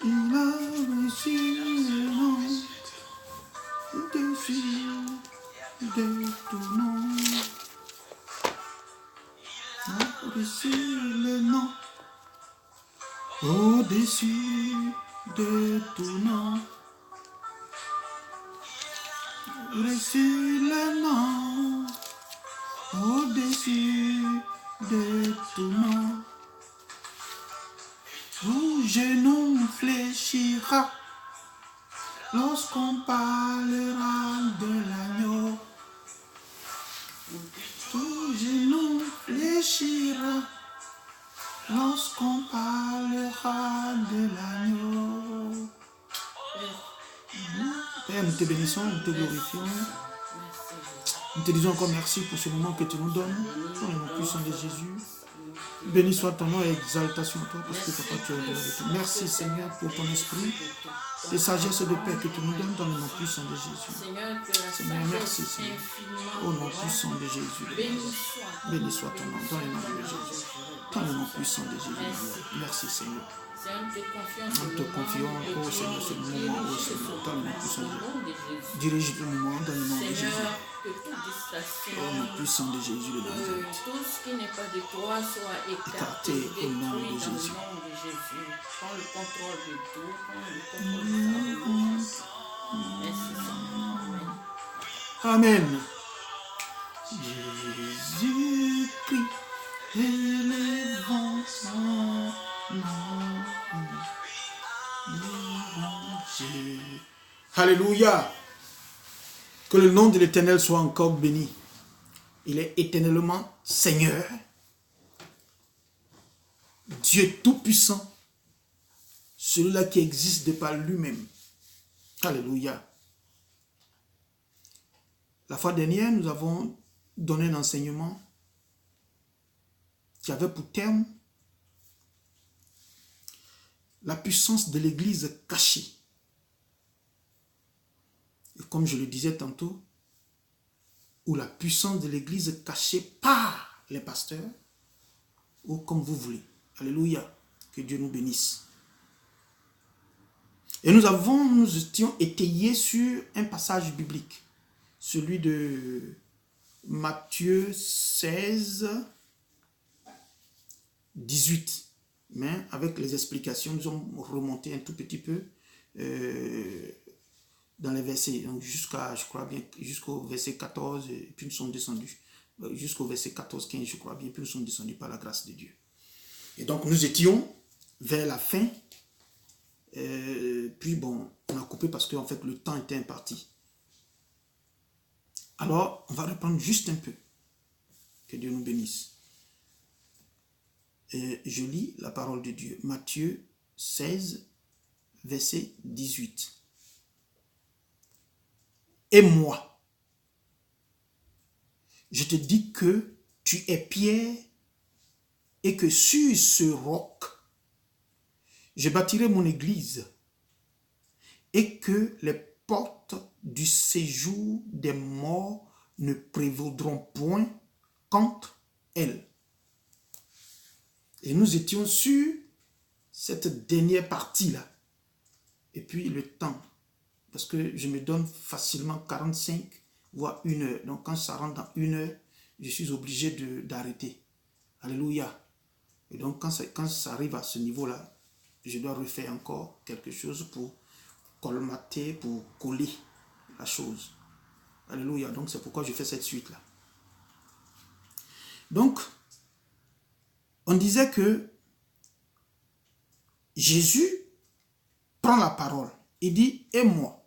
Il a reçu le nom au-dessus de tout nom. Il a reçu le nom au-dessus de tout nom. Reçu le nom au-dessus de tout nom. Tout genou fléchira lorsqu'on parlera de l'agneau. Tout genou fléchira lorsqu'on parlera de l'agneau. Père, nous te bénissons, nous te glorifions. Nous te disons encore merci pour ce moment que tu nous donnes. Dans le nom puissant de Jésus. Béni soit ton nom et exaltation à toi parce que papa tu es au-delà de tout. Merci Seigneur pour ton esprit et sagesse de paix que tu nous donnes dans le nom puissant de Jésus. Seigneur, merci Seigneur. Au nom puissant de Jésus. Béni soit ton nom dans le nom de Jésus. Dans le nom puissant de Jésus. Merci Seigneur. Nous te confions, oh Seigneur, ce moment, oh Seigneur, dans le nom puissant de Jésus. Dirige le moment dans le nom de Jésus. Au nom puissant de Jésus, le nom de Jésus. Tout ce qui n'est pas de toi soit écarté Au nom de Jésus. Prends le contrôle de tout. Prends le contrôle de ta vie. Merci Seigneur. Amen. Jésus-Christ, élevons son nom. Alléluia. Que le nom de l'Éternel soit encore béni. Il est éternellement Seigneur, Dieu Tout-Puissant, celui-là qui existe de par lui-même. Alléluia. La fois dernière, nous avons donné un enseignement qui avait pour terme la puissance de l'Église cachée. Et comme je le disais tantôt, ou la puissance de l'Église cachée par les pasteurs, ou comme vous voulez. Alléluia. Que Dieu nous bénisse. Et nous étions étayés sur un passage biblique, celui de Matthieu 16, 18. Mais avec les explications, nous sommes remontés un tout petit peu dans les versets, donc jusqu'à, je crois bien, jusqu'au verset 14, et puis nous sommes descendus, jusqu'au verset 14, 15, je crois bien, puis nous sommes descendus par la grâce de Dieu. Et donc nous étions vers la fin, puis bon, on a coupé parce qu'en fait le temps était imparti. Alors, on va reprendre juste un peu. Que Dieu nous bénisse. Et je lis la parole de Dieu. Matthieu 16, verset 18. Et moi, je te dis que tu es Pierre et que sur ce roc, je bâtirai mon église et que les portes du séjour des morts ne prévaudront point contre elle. Et nous étions sur cette dernière partie-là. Et puis le temps, parce que je me donne facilement 45, voire 1 heure. Donc quand ça rentre dans 1 heure, je suis obligé d'arrêter. Alléluia. Et donc quand ça arrive à ce niveau-là, je dois refaire encore quelque chose pour colmater, pour coller la chose. Alléluia. Donc c'est pourquoi je fais cette suite-là. Donc, on disait que Jésus prend la parole. Il dit, et moi,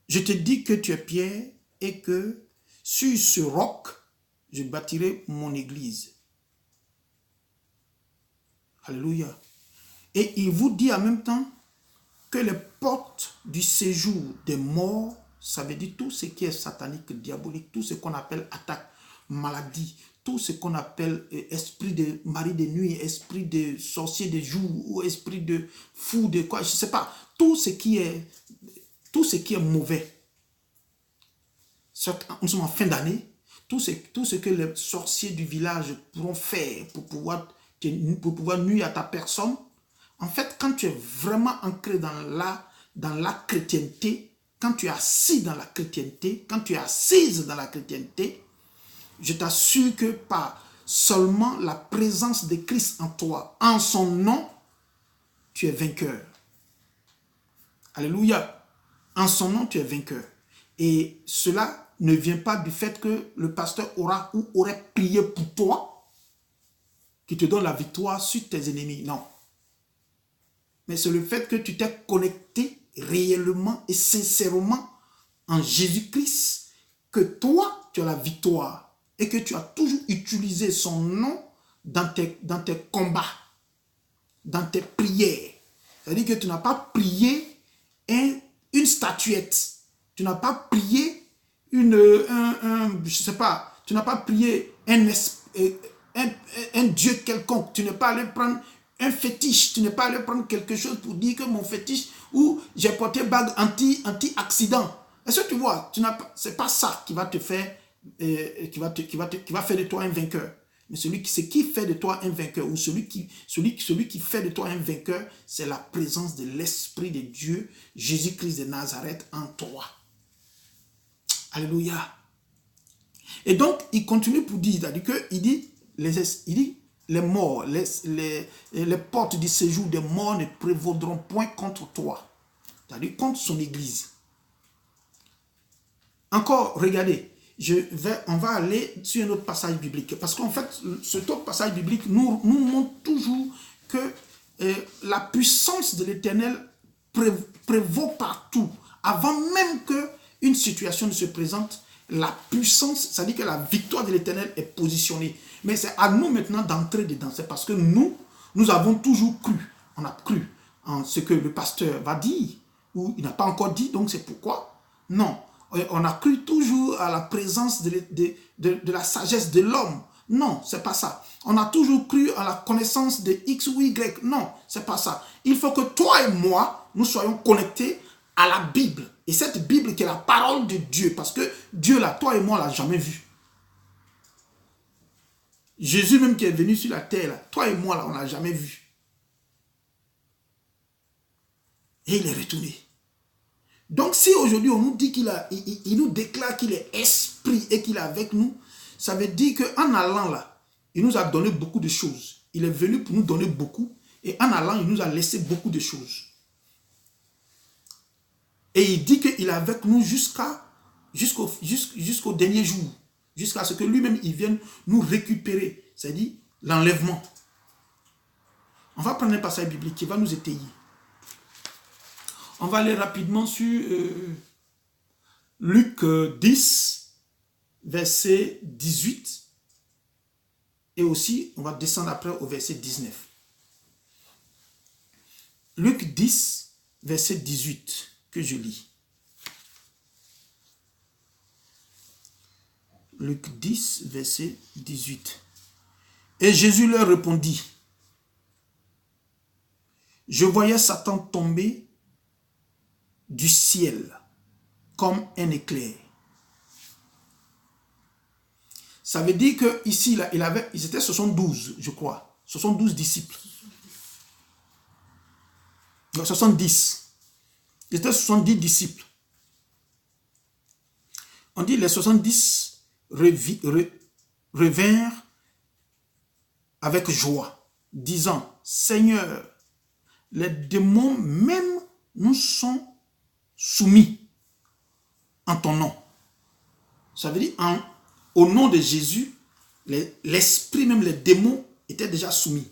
je te dis que tu es Pierre et que sur ce roc, je bâtirai mon église. Alléluia. Et il vous dit en même temps que les portes du séjour des morts, ça veut dire tout ce qui est satanique, diabolique, tout ce qu'on appelle attaque, maladie, tout ce qu'on appelle esprit de mari de nuit, esprit de sorcier de jour, ou esprit de fou de quoi, je ne sais pas, tout ce qui est mauvais, nous sommes en fin d'année, tout ce que les sorciers du village pourront faire pour pouvoir nuire à ta personne, en fait, quand tu es vraiment ancré dans la chrétienté, quand tu es assis dans la chrétienté, quand tu es assise dans la chrétienté, je t'assure que par seulement la présence de Christ en toi, en son nom, tu es vainqueur. Alléluia. En son nom, tu es vainqueur. Et cela ne vient pas du fait que le pasteur aura ou aurait prié pour toi, qui te donne la victoire sur tes ennemis. Non. Mais c'est le fait que tu t'es connecté réellement et sincèrement en Jésus-Christ, que toi, tu as la victoire et que tu as toujours utilisé son nom dans tes combats, dans tes prières. C'est-à-dire que tu n'as pas prié une statuette, tu n'as pas prié je sais pas, tu n'as pas prié un Dieu quelconque, tu n'es pas allé prendre un fétiche, tu n'es pas allé prendre quelque chose pour dire que mon fétiche, ou j'ai porté bague anti-accident. Est-ce que tu vois, c'est pas ça qui va te faire, qui va faire de toi un vainqueur. Mais ce qui fait de toi un vainqueur, ou celui qui fait de toi un vainqueur, c'est la présence de l'Esprit de Dieu, Jésus-Christ de Nazareth en toi. Alléluia. Et donc, il continue pour dire, il dit, les morts, les portes du séjour des morts ne prévaudront point contre toi. C'est-à-dire contre son église. Encore, regardez, on va aller sur un autre passage biblique. Parce qu'en fait, cet autre passage biblique nous montre toujours que la puissance de l'Éternel prévaut partout. Avant même qu'une situation ne se présente, la puissance, c'est-à-dire que la victoire de l'Éternel est positionnée. Mais c'est à nous maintenant d'entrer dedans. C'est parce que nous avons toujours cru. On a cru en ce que le pasteur va dire, ou il n'a pas encore dit, donc c'est pourquoi. Non. On a cru toujours à la présence de la sagesse de l'homme. Non, c'est pas ça. On a toujours cru à la connaissance de X ou Y. Non, c'est pas ça. Il faut que toi et moi, nous soyons connectés à la Bible. Et cette Bible qui est la parole de Dieu. Parce que Dieu, là, toi et moi, on ne l'a jamais vu. Jésus même qui est venu sur la terre, là, toi et moi, là, on ne l'a jamais vu. Et il est retourné. Donc si aujourd'hui on nous dit il nous déclare qu'il est esprit et qu'il est avec nous, ça veut dire qu'en allant là, il nous a donné beaucoup de choses. Il est venu pour nous donner beaucoup et en allant, il nous a laissé beaucoup de choses. Et il dit qu'il est avec nous jusqu'au dernier jour, jusqu'à ce que lui-même il vienne nous récupérer, c'est-à-dire l'enlèvement. On va prendre un passage biblique qui va nous étayer. On va aller rapidement sur Luc 10, verset 18. Et aussi, on va descendre après au verset 19. Luc 10, verset 18, que je lis. Luc 10, verset 18. Et Jésus leur répondit, « Je voyais Satan tomber du ciel comme un éclair. » Ça veut dire que ici, là, ils étaient 72, je crois. 72 disciples. Non, 70. Ils étaient 70 disciples. On dit les 70 revinrent avec joie, disant, « Seigneur, les démons même nous sont soumis en ton nom. » Ça veut dire, au nom de Jésus, l'esprit, même les démons, étaient déjà soumis.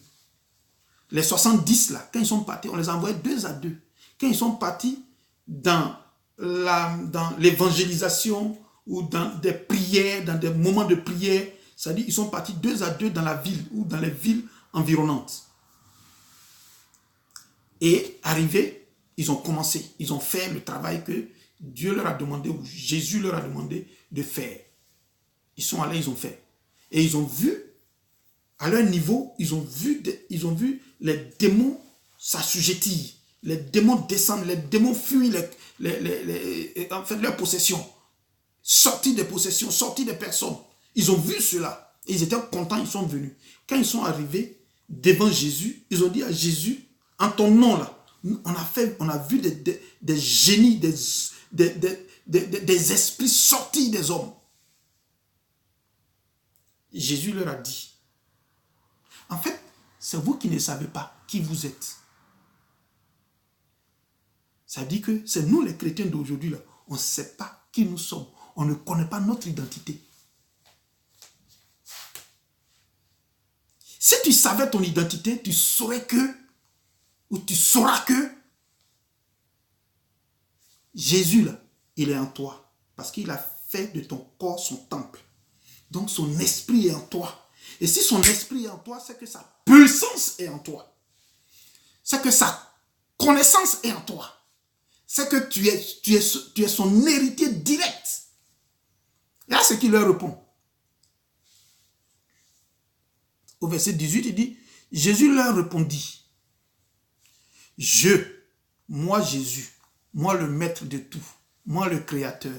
Les 70 là, quand ils sont partis, on les a envoyés 2 à 2. Quand ils sont partis dans l'évangélisation ou dans des prières, dans des moments de prière, ça veut dire ils sont partis 2 à 2 dans la ville ou dans les villes environnantes. Et arrivés, ils ont commencé, ils ont fait le travail que Dieu leur a demandé, ou Jésus leur a demandé de faire. Ils sont allés, ils ont fait. Et ils ont vu, à leur niveau, ils ont vu les démons s'assujettir, les démons descendre, les démons fuir en fait, leur possession. sortir des possessions, sortir des personnes. Ils ont vu cela. Et ils étaient contents, ils sont venus. Quand ils sont arrivés devant Jésus, ils ont dit à Jésus, en ton nom là, on a vu des génies, des esprits sortis des hommes. Jésus leur a dit, en fait, c'est vous qui ne savez pas qui vous êtes. Ça dit que c'est nous les chrétiens d'aujourd'hui là, on ne sait pas qui nous sommes. On ne connaît pas notre identité. Si tu savais ton identité, tu saurais que, ou tu sauras que Jésus, là, il est en toi. Parce qu'il a fait de ton corps son temple. Donc son esprit est en toi. Et si son esprit est en toi, c'est que sa puissance est en toi. C'est que sa connaissance est en toi. C'est que tu es son héritier direct. Et là, ce qu'il leur répond. Au verset 18, il dit, Jésus leur répondit, moi Jésus, moi le maître de tout, moi le créateur,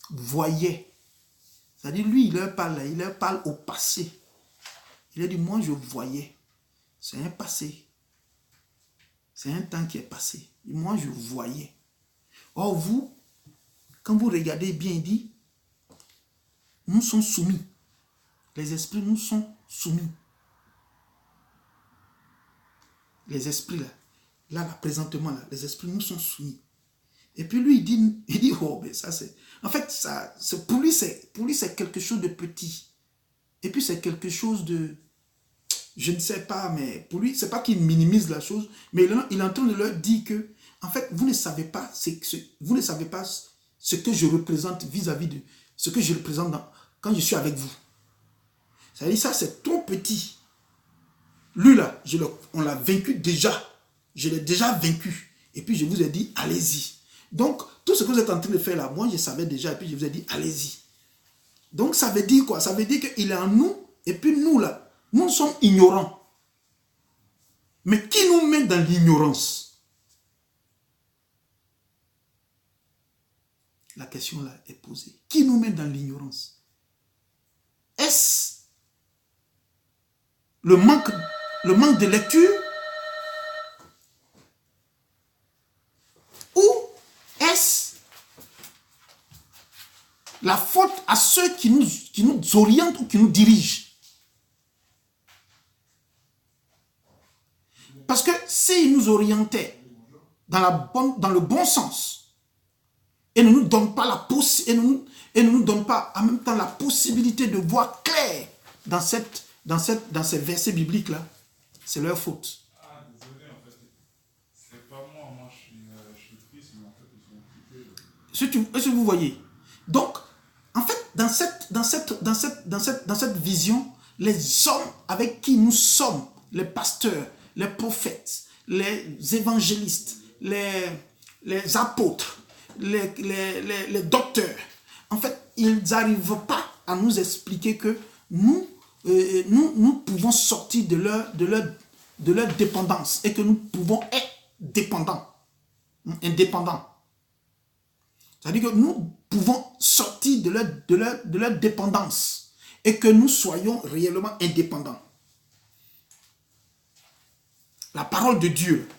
voyais. C'est-à-dire, lui, il leur parle au passé. Il a dit, moi je voyais. C'est un passé. C'est un temps qui est passé. Et moi je voyais. Or vous, quand vous regardez bien, il dit, nous sommes soumis. Les esprits nous sont soumis. Les esprits là, présentement, là, les esprits nous sont soumis. Et puis lui, il dit oh, mais ça c'est... En fait, pour lui, c'est quelque chose de petit. Et puis c'est quelque chose de... Je ne sais pas, mais pour lui, c'est pas qu'il minimise la chose, mais il est en train de leur dire que, en fait, vous ne savez pas ce que je représente vis-à-vis de... Ce que je représente quand je suis avec vous. Ça veut dire ça, c'est trop petit. Lui là, on l'a vaincu déjà. Je l'ai déjà vaincu. Et puis je vous ai dit, allez-y. Donc, tout ce que vous êtes en train de faire là, moi je savais déjà, et puis je vous ai dit, allez-y. Donc ça veut dire quoi? Ça veut dire qu'il est en nous, et puis nous là, nous sommes ignorants. Mais qui nous met dans l'ignorance? La question là est posée. Qui nous met dans l'ignorance? Est-ce le manque de lecture? Ou est-ce la faute à ceux qui nous orientent ou qui nous dirigent? Parce que s'ils nous orientaient dans le bon sens et ne nous donnent pas en même temps la possibilité de voir clair dans ces versets bibliques là, c'est leur faute. Ah, désolé, en fait, c'est pas moi je suis triste, mais en fait, ils sont occupés. Est-ce que vous voyez? Donc, en fait, dans cette vision, les hommes avec qui nous sommes, les pasteurs, les prophètes, les évangélistes, les apôtres, les docteurs, en fait, ils n'arrivent pas à nous expliquer que nous pouvons sortir de leur dépendance et que nous pouvons être indépendants. C'est-à-dire que nous pouvons sortir de leur dépendance et que nous soyons réellement indépendants. La parole de Dieu,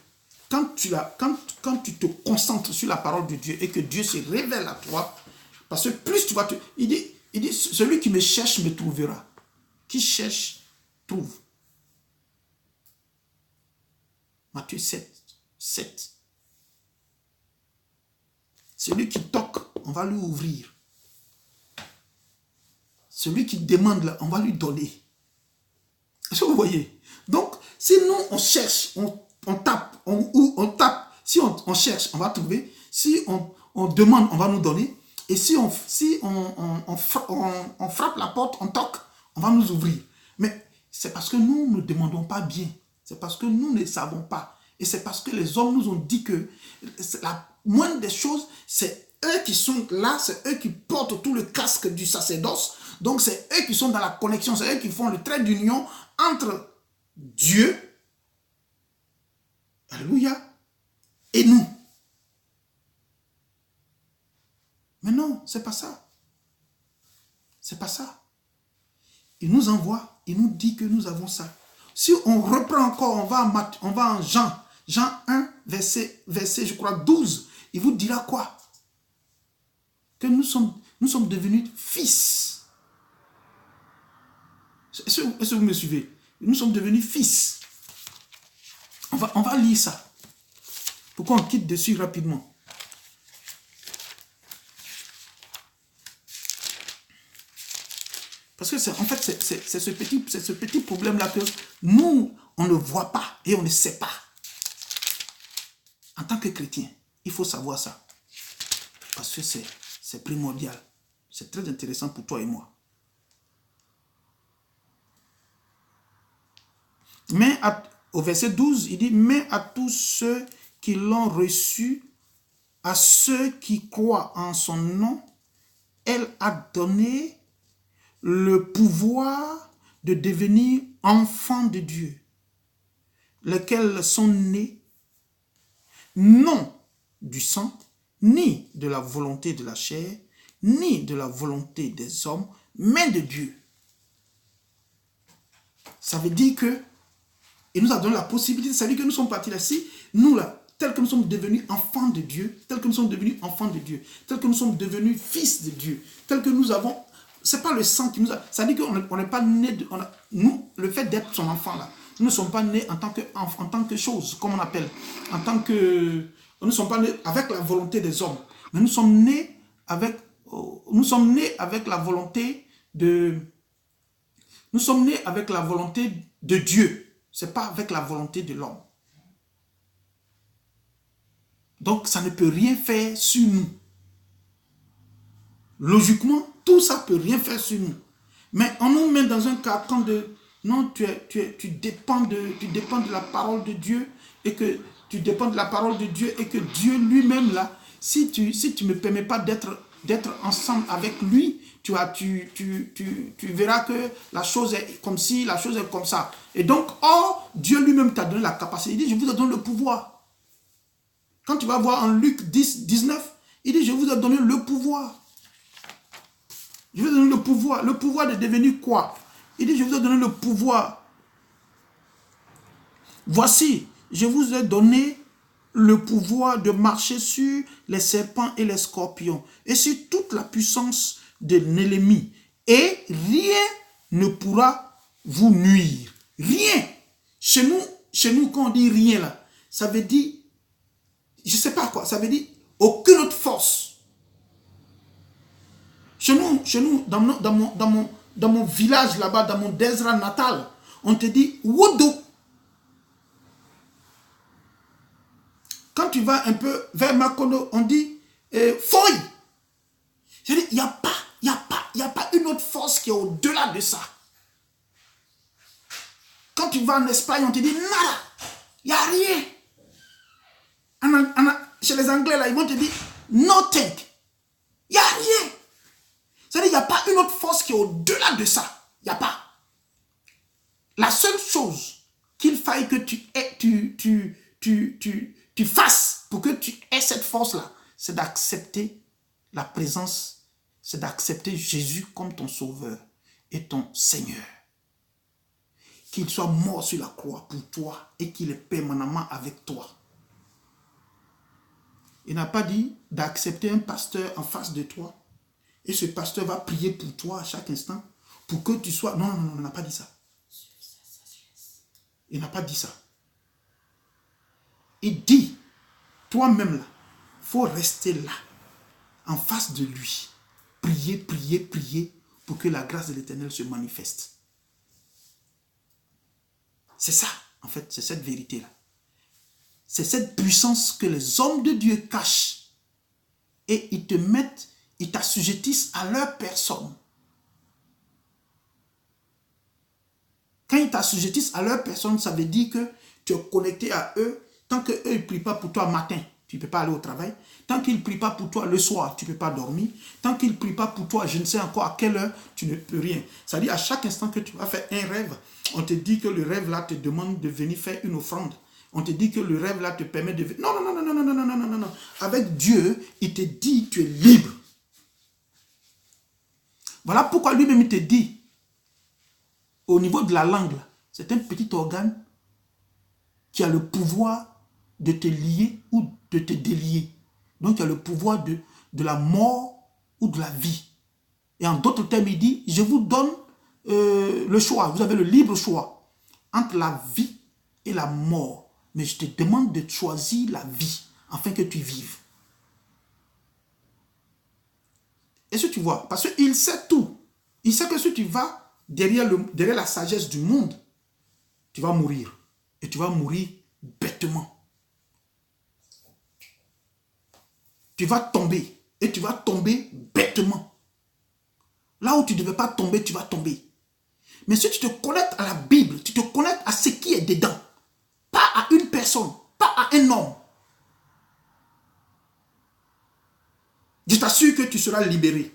quand tu te concentres sur la parole de Dieu et que Dieu se révèle à toi, parce que plus tu vas il dit, celui qui me cherche me trouvera. Qui cherche, trouve. Matthieu 7. Celui qui toque, on va lui ouvrir. Celui qui demande, là, on va lui donner. Est-ce que vous voyez? Donc, si nous, on cherche, on tape, on tape. Si on cherche, on va trouver. Si on demande, on va nous donner. Et si on frappe la porte, on toque, on va nous ouvrir. Mais c'est parce que nous ne demandons pas bien. C'est parce que nous ne savons pas. Et c'est parce que les hommes nous ont dit que la moindre des choses, c'est eux qui sont là, c'est eux qui portent tout le casque du sacerdoce. Donc c'est eux qui sont dans la connexion, c'est eux qui font le trait d'union entre Dieu, alléluia, et nous. Mais non, c'est pas ça. C'est pas ça. Il nous envoie, il nous dit que nous avons ça. Si on reprend encore, on va en Jean 1, verset, je crois, 12. Il vous dira quoi? Que nous sommes devenus fils. Est-ce que vous me suivez? Nous sommes devenus fils. On va lire ça. Pourquoi on quitte dessus rapidement? Parce que en fait, c'est ce petit problème-là que nous, on ne voit pas et on ne sait pas. En tant que chrétien, il faut savoir ça. Parce que c'est primordial. C'est très intéressant pour toi et moi. Mais au verset 12, il dit, mais à tous ceux qui l'ont reçu, à ceux qui croient en son nom, elle a donné le pouvoir de devenir enfants de Dieu, lesquels sont nés non du sang, ni de la volonté de la chair, ni de la volonté des hommes, mais de Dieu. Ça veut dire que il nous a donné la possibilité, ça veut dire que nous sommes partis là-ci, nous là, tels que nous sommes devenus enfants de Dieu, tels que nous sommes devenus enfants de Dieu, tels que nous sommes devenus fils de Dieu, tels que nous avons, c'est pas le sang qui nous a, ça veut dire qu'on n'est pas né, nous, le fait d'être son enfant là, nous ne sommes pas nés en tant que chose, comme on appelle, en tant que, nous ne sommes pas nés avec la volonté des hommes, mais nous sommes nés avec la volonté de, nous sommes nés avec la volonté de Dieu. C'est pas avec la volonté de l'homme. Donc, ça ne peut rien faire sur nous. Logiquement, tout ça ne peut rien faire sur nous. Mais on nous met dans un carcan de... Non, tu dépends de la parole de Dieu et que tu dépends de la parole de Dieu et que Dieu lui-même, là, si tu ne me permets pas d'être ensemble avec lui, tu verras que la chose est comme ci, la chose est comme ça. Et donc, Dieu lui-même t'a donné la capacité. Il dit, je vous ai donné le pouvoir. Quand tu vas voir en Luc 10, 19, il dit, je vous ai donné le pouvoir. Je vous ai donné le pouvoir. Le pouvoir de devenir quoi? Il dit, je vous ai donné le pouvoir. Voici, je vous ai donné le pouvoir de marcher sur les serpents et les scorpions et sur toute la puissance de l'ennemi. Et rien ne pourra vous nuire. Rien. Chez nous, quand on dit rien là, ça veut dire, je ne sais pas quoi, ça veut dire aucune autre force. Chez nous, dans mon village là-bas, dans mon désert natal, on te dit Wodo. Quand tu vas un peu vers Makono, on dit Foy. C'est-à-dire, il n'y a pas une autre force qui est au-delà de ça. Quand tu vas en Espagne, on te dit nada. Il n'y a rien. Chez les Anglais, là, ils vont te dire nothing. Il n'y a rien. C'est-à-dire, il n'y a pas une autre force qui est au-delà de ça. Il n'y a pas. La seule chose qu'il faille que tu fasses pour que tu aies cette force-là, c'est d'accepter la présence, c'est d'accepter Jésus comme ton sauveur et ton Seigneur. Qu'il soit mort sur la croix pour toi et qu'il est permanemment avec toi. Il n'a pas dit d'accepter un pasteur en face de toi et ce pasteur va prier pour toi à chaque instant pour que tu sois... Non, il n'a pas dit ça. Il n'a pas dit ça. Il dit, toi-même là, il faut rester là, en face de lui. Prier, prier, prier pour que la grâce de l'Éternel se manifeste. C'est ça, en fait, c'est cette vérité-là. C'est cette puissance que les hommes de Dieu cachent. Et ils t'assujettissent à leur personne. Quand ils t'assujettissent à leur personne, ça veut dire que tu es connecté à eux. Tant qu'eux ne prient pas pour toi matin, tu ne peux pas aller au travail. Tant qu'ils ne prient pas pour toi le soir, tu ne peux pas dormir. Tant qu'ils ne prient pas pour toi, je ne sais encore à quelle heure, tu ne peux rien. C'est-à-dire à chaque instant que tu vas faire un rêve, on te dit que le rêve là te demande de venir faire une offrande. On te dit que le rêve là te permet de... Non. Avec Dieu, il te dit tu es libre. Voilà pourquoi lui-même il te dit, au niveau de la langue, c'est un petit organe qui a le pouvoir de te lier ou de te délier. Donc, il a le pouvoir de la mort ou de la vie. Et en d'autres termes, il dit, je vous donne le choix. Vous avez le libre choix entre la vie et la mort. Mais je te demande de choisir la vie afin que tu vives. Est-ce que tu vois? Parce qu'il sait tout. Il sait que si tu vas derrière la sagesse du monde, tu vas mourir. Et tu vas mourir bêtement. Tu vas tomber. Et tu vas tomber bêtement. Là où tu ne devais pas tomber, tu vas tomber. Mais si tu te connectes à la Bible, tu te connectes à ce qui est dedans, pas à une personne, pas à un homme, je t'assure que tu seras libéré.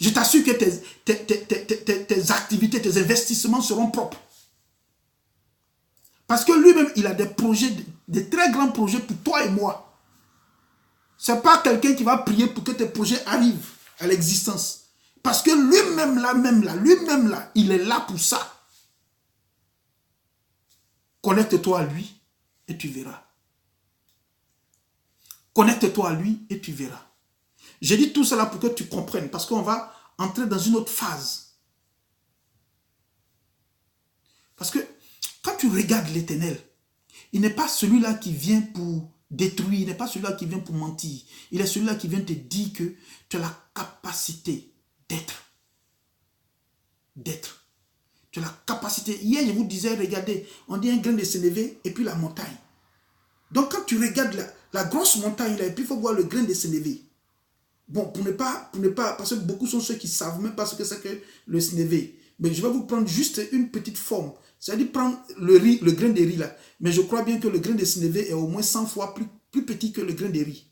Je t'assure que tes activités, tes investissements seront propres. Parce que lui-même, il a des projets, des très grands projets pour toi et moi. Ce n'est pas quelqu'un qui va prier pour que tes projets arrivent à l'existence. Parce que lui-même là, il est là pour ça. Connecte-toi à lui et tu verras. Connecte-toi à lui et tu verras. J'ai dit tout cela pour que tu comprennes, parce qu'on va entrer dans une autre phase. Parce que quand tu regardes l'Éternel, il n'est pas celui-là qui vient pour détruire, il n'est pas celui-là qui vient pour mentir. Il est celui-là qui vient te dire que tu as la capacité d'être. D'être. Tu as la capacité. Hier, je vous disais, regardez, on dit un grain de sénévé et puis la montagne. Donc, quand tu regardes la grosse montagne, là, et puis il faut voir le grain de sénévé. Bon, pour ne pas, parce que beaucoup sont ceux qui ne savent même pas ce que c'est que le sénévé. Mais je vais vous prendre juste une petite forme. C'est-à-dire prendre le riz, le grain de riz là. Mais je crois bien que le grain de sénévé est au moins 100 fois plus petit que le grain de riz.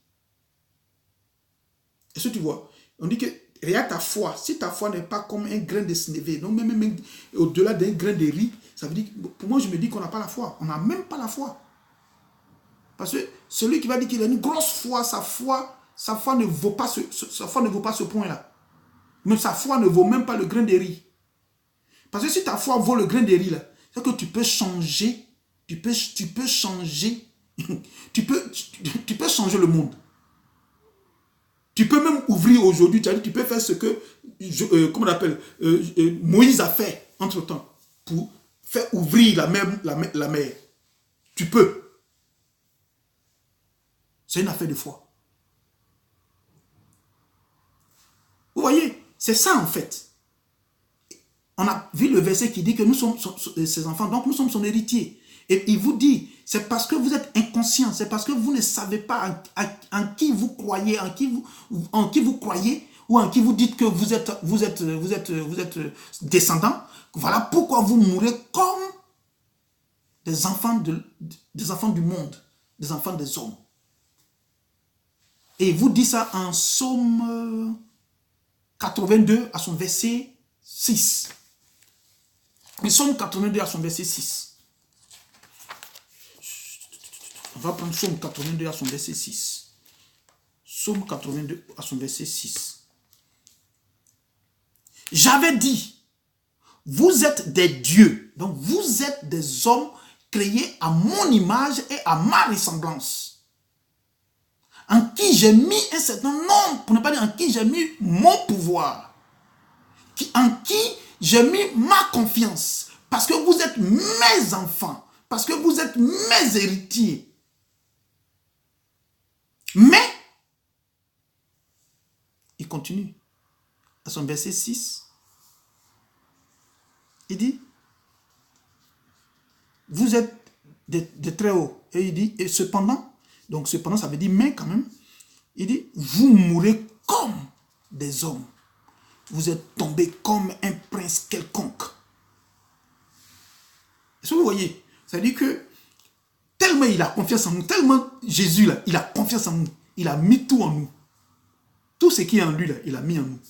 Est-ce que tu vois? On dit que, regarde ta foi. Si ta foi n'est pas comme un grain de sénévé, donc même au-delà d'un grain de riz, ça veut dire, pour moi je me dis qu'on n'a pas la foi. On n'a même pas la foi. Parce que celui qui va dire qu'il a une grosse foi, sa foi ne vaut pas ce point-là. Même sa foi ne vaut même pas le grain de riz. Parce que si ta foi vaut le grain de riz, c'est que tu peux changer, tu peux changer, tu peux changer le monde. Tu peux même ouvrir aujourd'hui, tu peux faire ce que, comment on appelle, Moïse a fait entre-temps, pour faire ouvrir la mer. Tu peux. C'est une affaire de foi. Vous voyez, c'est ça en fait. On a vu le verset qui dit que nous sommes ses enfants, donc nous sommes son héritier. Et il vous dit, c'est parce que vous êtes inconscient, c'est parce que vous ne savez pas en qui vous croyez, en qui vous croyez, ou en qui vous dites que vous êtes descendants. Voilà pourquoi vous mourrez comme des enfants du monde, des enfants des hommes. Et il vous dit ça en Psaume 82 à son verset 6. Psaume 82 à son verset 6. On va prendre Psaume 82 à son verset 6. Psaume 82 à son verset 6. J'avais dit, vous êtes des dieux, donc vous êtes des hommes créés à mon image et à ma ressemblance, en qui j'ai mis un certain nom, pour ne pas dire en qui j'ai mis mon pouvoir, en qui j'ai mis ma confiance, parce que vous êtes mes enfants, parce que vous êtes mes héritiers. Mais, il continue, à son verset 6, il dit, vous êtes de très haut. Et il dit, et cependant, donc cependant ça veut dire mais quand même, il dit, vous mourrez comme des hommes. Vous êtes tombés comme un prince quelconque. Est-ce que vous voyez? Ça veut dire que tellement il a confiance en nous, tellement Jésus, là, il a confiance en nous. Il a mis tout en nous. Tout ce qui est en lui, là, il a mis en nous.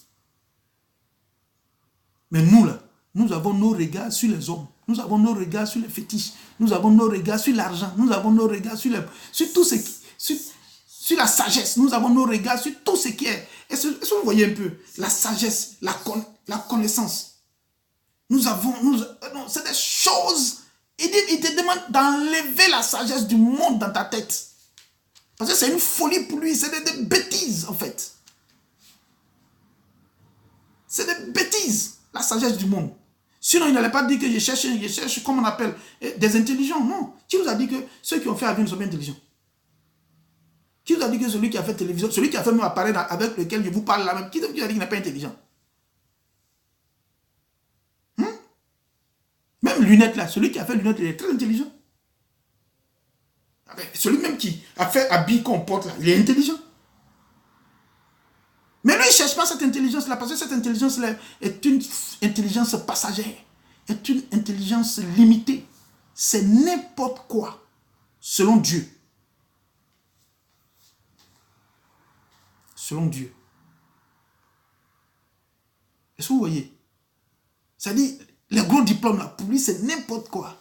Mais nous, là, nous avons nos regards sur les hommes. Nous avons nos regards sur les fétiches. Nous avons nos regards sur l'argent. Nous avons nos regards sur tout ce sur la sagesse. Nous avons nos regards sur tout ce qui est. Est-ce que vous voyez un peu la sagesse, la connaissance? Nous avons, c'est des choses. Il te demande d'enlever la sagesse du monde dans ta tête. Parce que c'est une folie pour lui, c'est des bêtises en fait. C'est des bêtises, la sagesse du monde. Sinon, il n'allait pas dire que je cherche, comment on appelle, des intelligents. Non. Qui vous a dit que ceux qui ont fait avion sont bien intelligents? Qui vous a dit que celui qui a fait télévision, celui qui a fait mon appareil avec lequel je vous parle là même, qui vous a dit qu'il n'est pas intelligent? Même lunettes là, celui qui a fait lunettes, il est très intelligent. Celui même qui a fait habit qu'on porte là, il est intelligent. Mais lui, il ne cherche pas cette intelligence-là, parce que cette intelligence-là est une intelligence passagère, est une intelligence limitée. C'est n'importe quoi, selon Dieu. Selon Dieu. Est-ce que vous voyez? C'est-à-dire, les gros diplômes, là, pour lui, c'est n'importe quoi.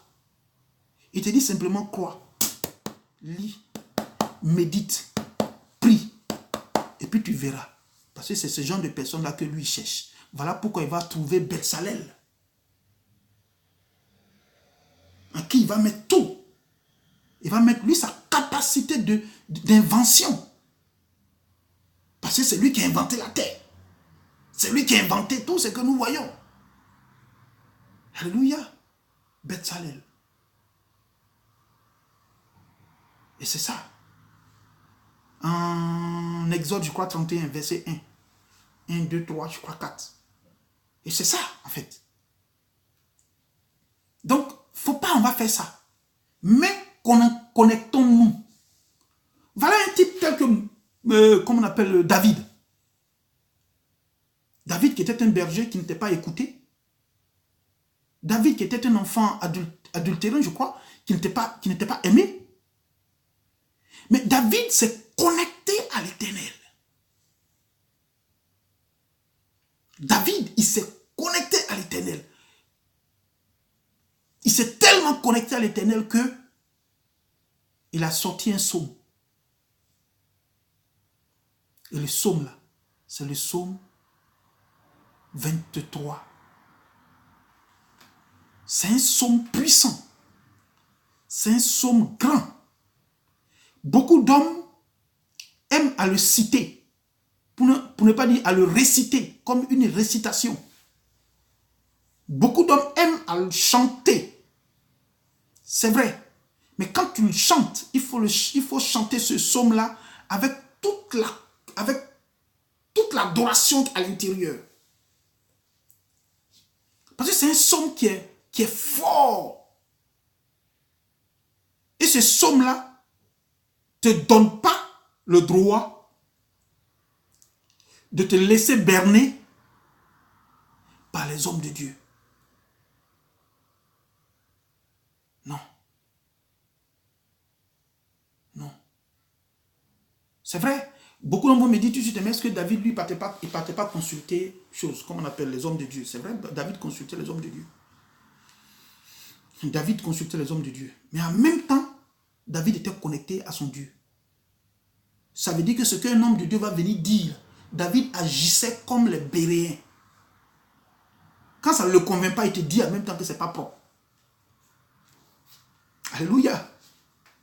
Il te dit simplement crois, lis, médite, prie, et puis tu verras. Parce que c'est ce genre de personnes-là que lui cherche. Voilà pourquoi il va trouver Bezalel. En qui il va mettre tout. Il va mettre lui sa capacité d'invention. Parce que c'est lui qui a inventé la terre. C'est lui qui a inventé tout ce que nous voyons. Alléluia. Bezalel. Et c'est ça. En Exode, je crois, 31, verset 1. 1, 2, 3, je crois 4. Et c'est ça, en fait. Donc, faut pas, on va faire ça. Mais connectons-nous. Voilà un type tel que, comment on appelle, David. David qui était un berger qui n'était pas écouté. David qui était un enfant adultéré, je crois, qui n'était pas aimé. Mais David s'est connecté à l'Éternel. David, il s'est connecté à l'Éternel. Il s'est tellement connecté à l'Éternel que il a sorti un psaume. Et le psaume là, c'est le psaume 23. C'est un psaume puissant. C'est un psaume grand. Beaucoup d'hommes aiment à le citer. Pour ne pas dire à le réciter, comme une récitation. Beaucoup d'hommes aiment à le chanter. C'est vrai. Mais quand tu le chantes, il faut chanter ce psaume-là avec toute l'adoration à l'intérieur. Parce que c'est un psaume qui est fort. Et ce psaume-là ne te donne pas le droit de te laisser berner par les hommes de Dieu. Non. Non. C'est vrai. Beaucoup d'entre vous me disent tout de suite, mais est-ce que David, lui, il ne partait pas consulter choses, comme on appelle les hommes de Dieu? C'est vrai, David consultait les hommes de Dieu. David consultait les hommes de Dieu. Mais en même temps, David était connecté à son Dieu. Ça veut dire que ce qu'un homme de Dieu va venir dire, David agissait comme les Béréens. Quand ça ne le convainc pas, il te dit en même temps que ce n'est pas propre. Alléluia.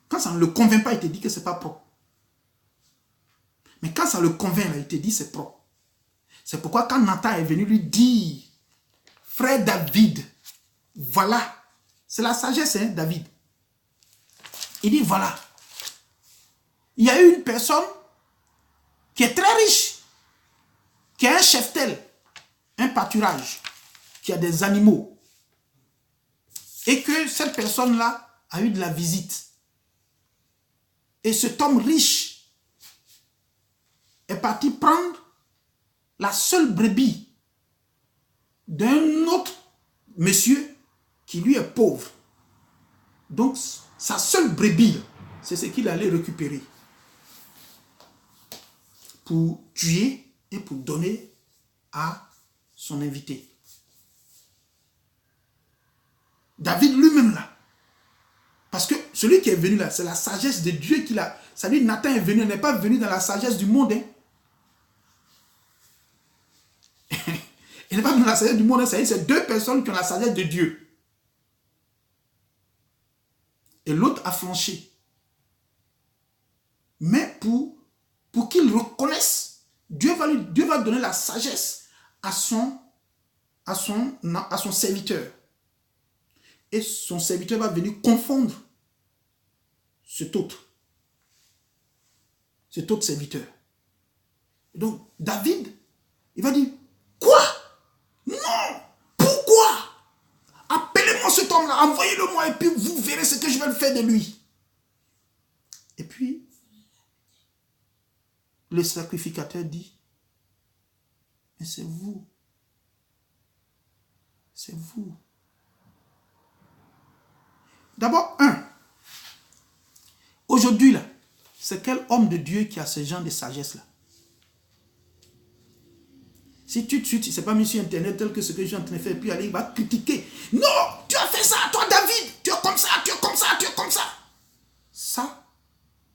Quand ça ne le convainc pas, il te dit que ce n'est pas propre. Mais quand ça le convainc, il te dit c'est propre. C'est pourquoi quand Nathan est venu lui dire, frère David, voilà, c'est la sagesse, hein, David. Il dit voilà, il y a une personne qui est très riche, qui a un cheptel, un pâturage, qui a des animaux. Et que cette personne-là a eu de la visite. Et cet homme riche est parti prendre la seule brebis d'un autre monsieur qui lui est pauvre. Donc, sa seule brebis, c'est ce qu'il allait récupérer pour tuer et pour donner à son invité. David lui-même là, parce que Celui qui est venu là, c'est la sagesse de Dieu qu'il a. Ça dit, Nathan est venu, il n'est pas venu dans la sagesse du monde. Hein. Il n'est pas venu dans la sagesse du monde, hein. C'est deux personnes qui ont la sagesse de Dieu. Et l'autre a flanché. Mais pour qu'il reconnaisse, Dieu va donner la sagesse à son serviteur. Et son serviteur va venir confondre cet autre serviteur. Et donc, David, il va dire, quoi? Non! Pourquoi? Appelez-moi cet homme-là, envoyez-le-moi et puis vous verrez ce que je vais faire de lui. Et puis, le sacrificateur dit, mais c'est vous. C'est vous. D'abord, aujourd'hui, là, c'est quel homme de Dieu qui a ce genre de sagesse-là? Si tout de suite, il ne s'est pas mis sur Internet tel que ce que je suis en train de faire, puis aller, il va critiquer. Non, tu as fait ça, toi David, tu es comme ça, tu es comme ça, tu es comme ça. Ça,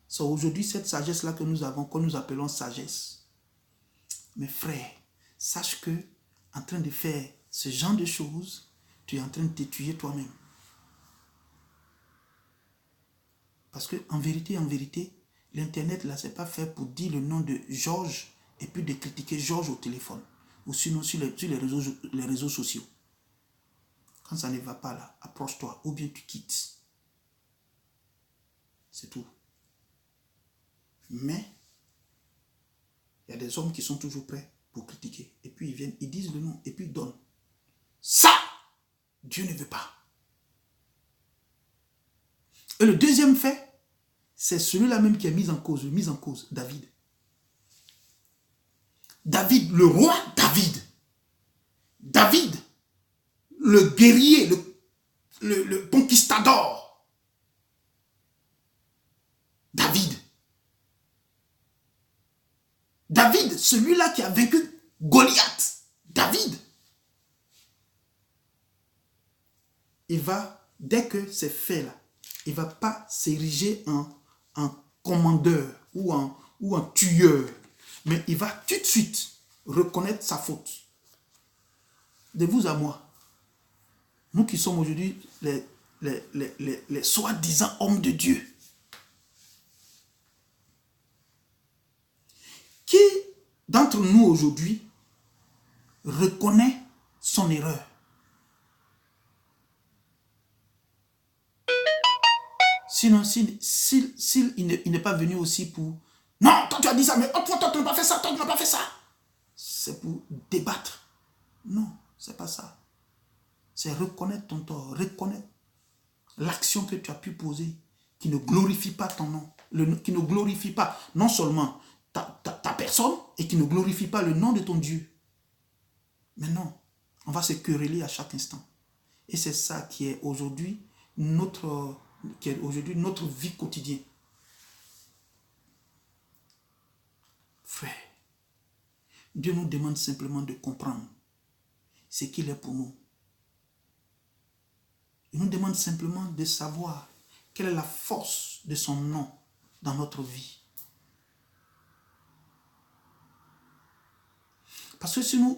c'est aujourd'hui cette sagesse-là que nous avons, que nous appelons sagesse. Mes frères, sache que, en train de faire ce genre de choses, tu es en train de t'étudier toi-même. Parce que en vérité, l'Internet, là, c'est pas fait pour dire le nom de Georges et puis de critiquer Georges au téléphone. Ou sinon sur les réseaux sociaux. Quand ça ne va pas là, approche-toi ou bien tu quittes. C'est tout. Mais, il y a des hommes qui sont toujours prêts pour critiquer. Et puis ils viennent, ils disent le nom et puis ils donnent. Ça, Dieu ne veut pas. Et le deuxième fait, c'est celui-là même qui est mis en cause, David. David, le roi David. David, le guerrier, le conquistador. David. David, celui-là qui a vaincu Goliath. David. Il va, dès que c'est fait là, il ne va pas s'ériger en commandeur ou en tueur. Mais il va tout de suite reconnaître sa faute. De vous à moi, nous qui sommes aujourd'hui les soi-disant hommes de Dieu, qui d'entre nous aujourd'hui reconnaît son erreur? Sinon, il n'est pas venu aussi pour... Non, toi tu as dit ça, mais toi tu n'as pas fait ça, toi tu n'as pas fait ça. C'est pour débattre. Non, c'est pas ça. C'est reconnaître ton tort, reconnaître l'action que tu as pu poser, qui ne glorifie pas ton nom, qui ne glorifie pas non seulement ta personne, et qui ne glorifie pas le nom de ton Dieu. Mais non, on va se quereller à chaque instant. Et c'est ça qui est aujourd'hui notre vie quotidienne. Frère, Dieu nous demande simplement de comprendre ce qu'il est pour nous. Il nous demande simplement de savoir quelle est la force de son nom dans notre vie. Parce que si nous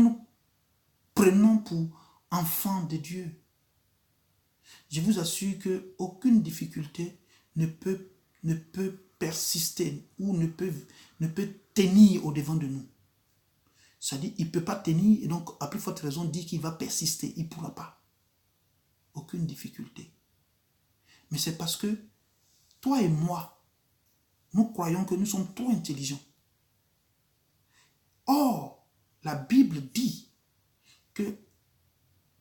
nous prenons pour enfants de Dieu, je vous assure qu'aucune difficulté ne peut persister ou ne peut tenir au-devant de nous. C'est-à-dire qu'il ne peut pas tenir et donc à plus forte raison dire qu'il va persister. Il ne pourra pas. Aucune difficulté. Mais c'est parce que toi et moi, nous croyons que nous sommes trop intelligents. Or, la Bible dit que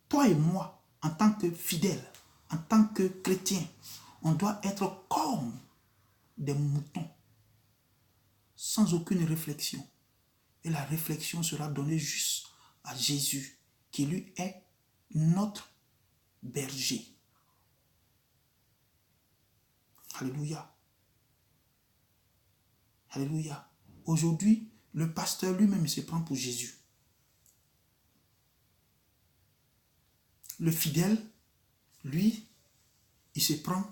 toi et moi, en tant que fidèles, en tant que chrétiens, on doit être comme des moutons, sans aucune réflexion. Et la réflexion sera donnée juste à Jésus, qui lui est notre berger. Alléluia. Alléluia. Aujourd'hui, le pasteur lui-même se prend pour Jésus. Le fidèle, lui, il se prend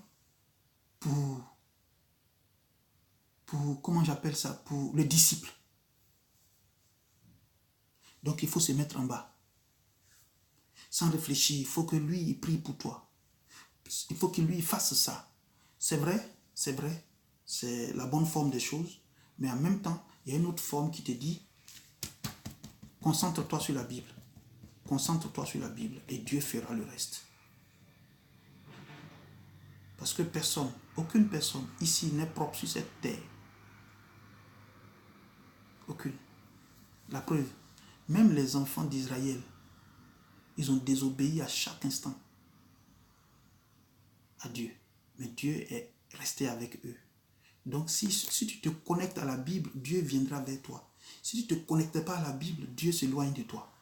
pour comment j'appelle ça, pour le disciple. Donc il faut se mettre en bas. Sans réfléchir, il faut que lui, il prie pour toi. Il faut que lui fasse ça. C'est vrai, c'est la bonne forme des choses, mais en même temps, il y a une autre forme qui te dit, concentre-toi sur la Bible. Concentre-toi sur la Bible et Dieu fera le reste. Parce que personne, aucune personne ici n'est propre sur cette terre. Aucune. La preuve, même les enfants d'Israël, ils ont désobéi à chaque instant à Dieu. Mais Dieu est resté avec eux. Donc si tu te connectes à la Bible, Dieu viendra vers toi. Si tu ne te connectes pas à la Bible, Dieu s'éloigne de toi.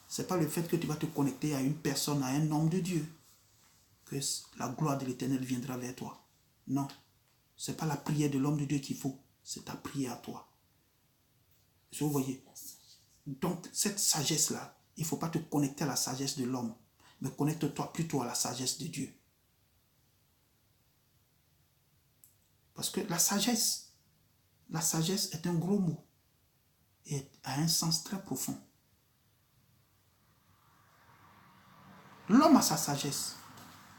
Ce n'est pas le fait que tu vas te connecter à une personne, à un homme de Dieu, que la gloire de l'Éternel viendra vers toi. Non. Ce n'est pas la prière de l'homme de Dieu qu'il faut. C'est ta prière à toi. Vous voyez? Donc, cette sagesse-là, il ne faut pas te connecter à la sagesse de l'homme, mais connecte-toi plutôt à la sagesse de Dieu. Parce que la sagesse est un gros mot et a un sens très profond. L'homme a sa sagesse,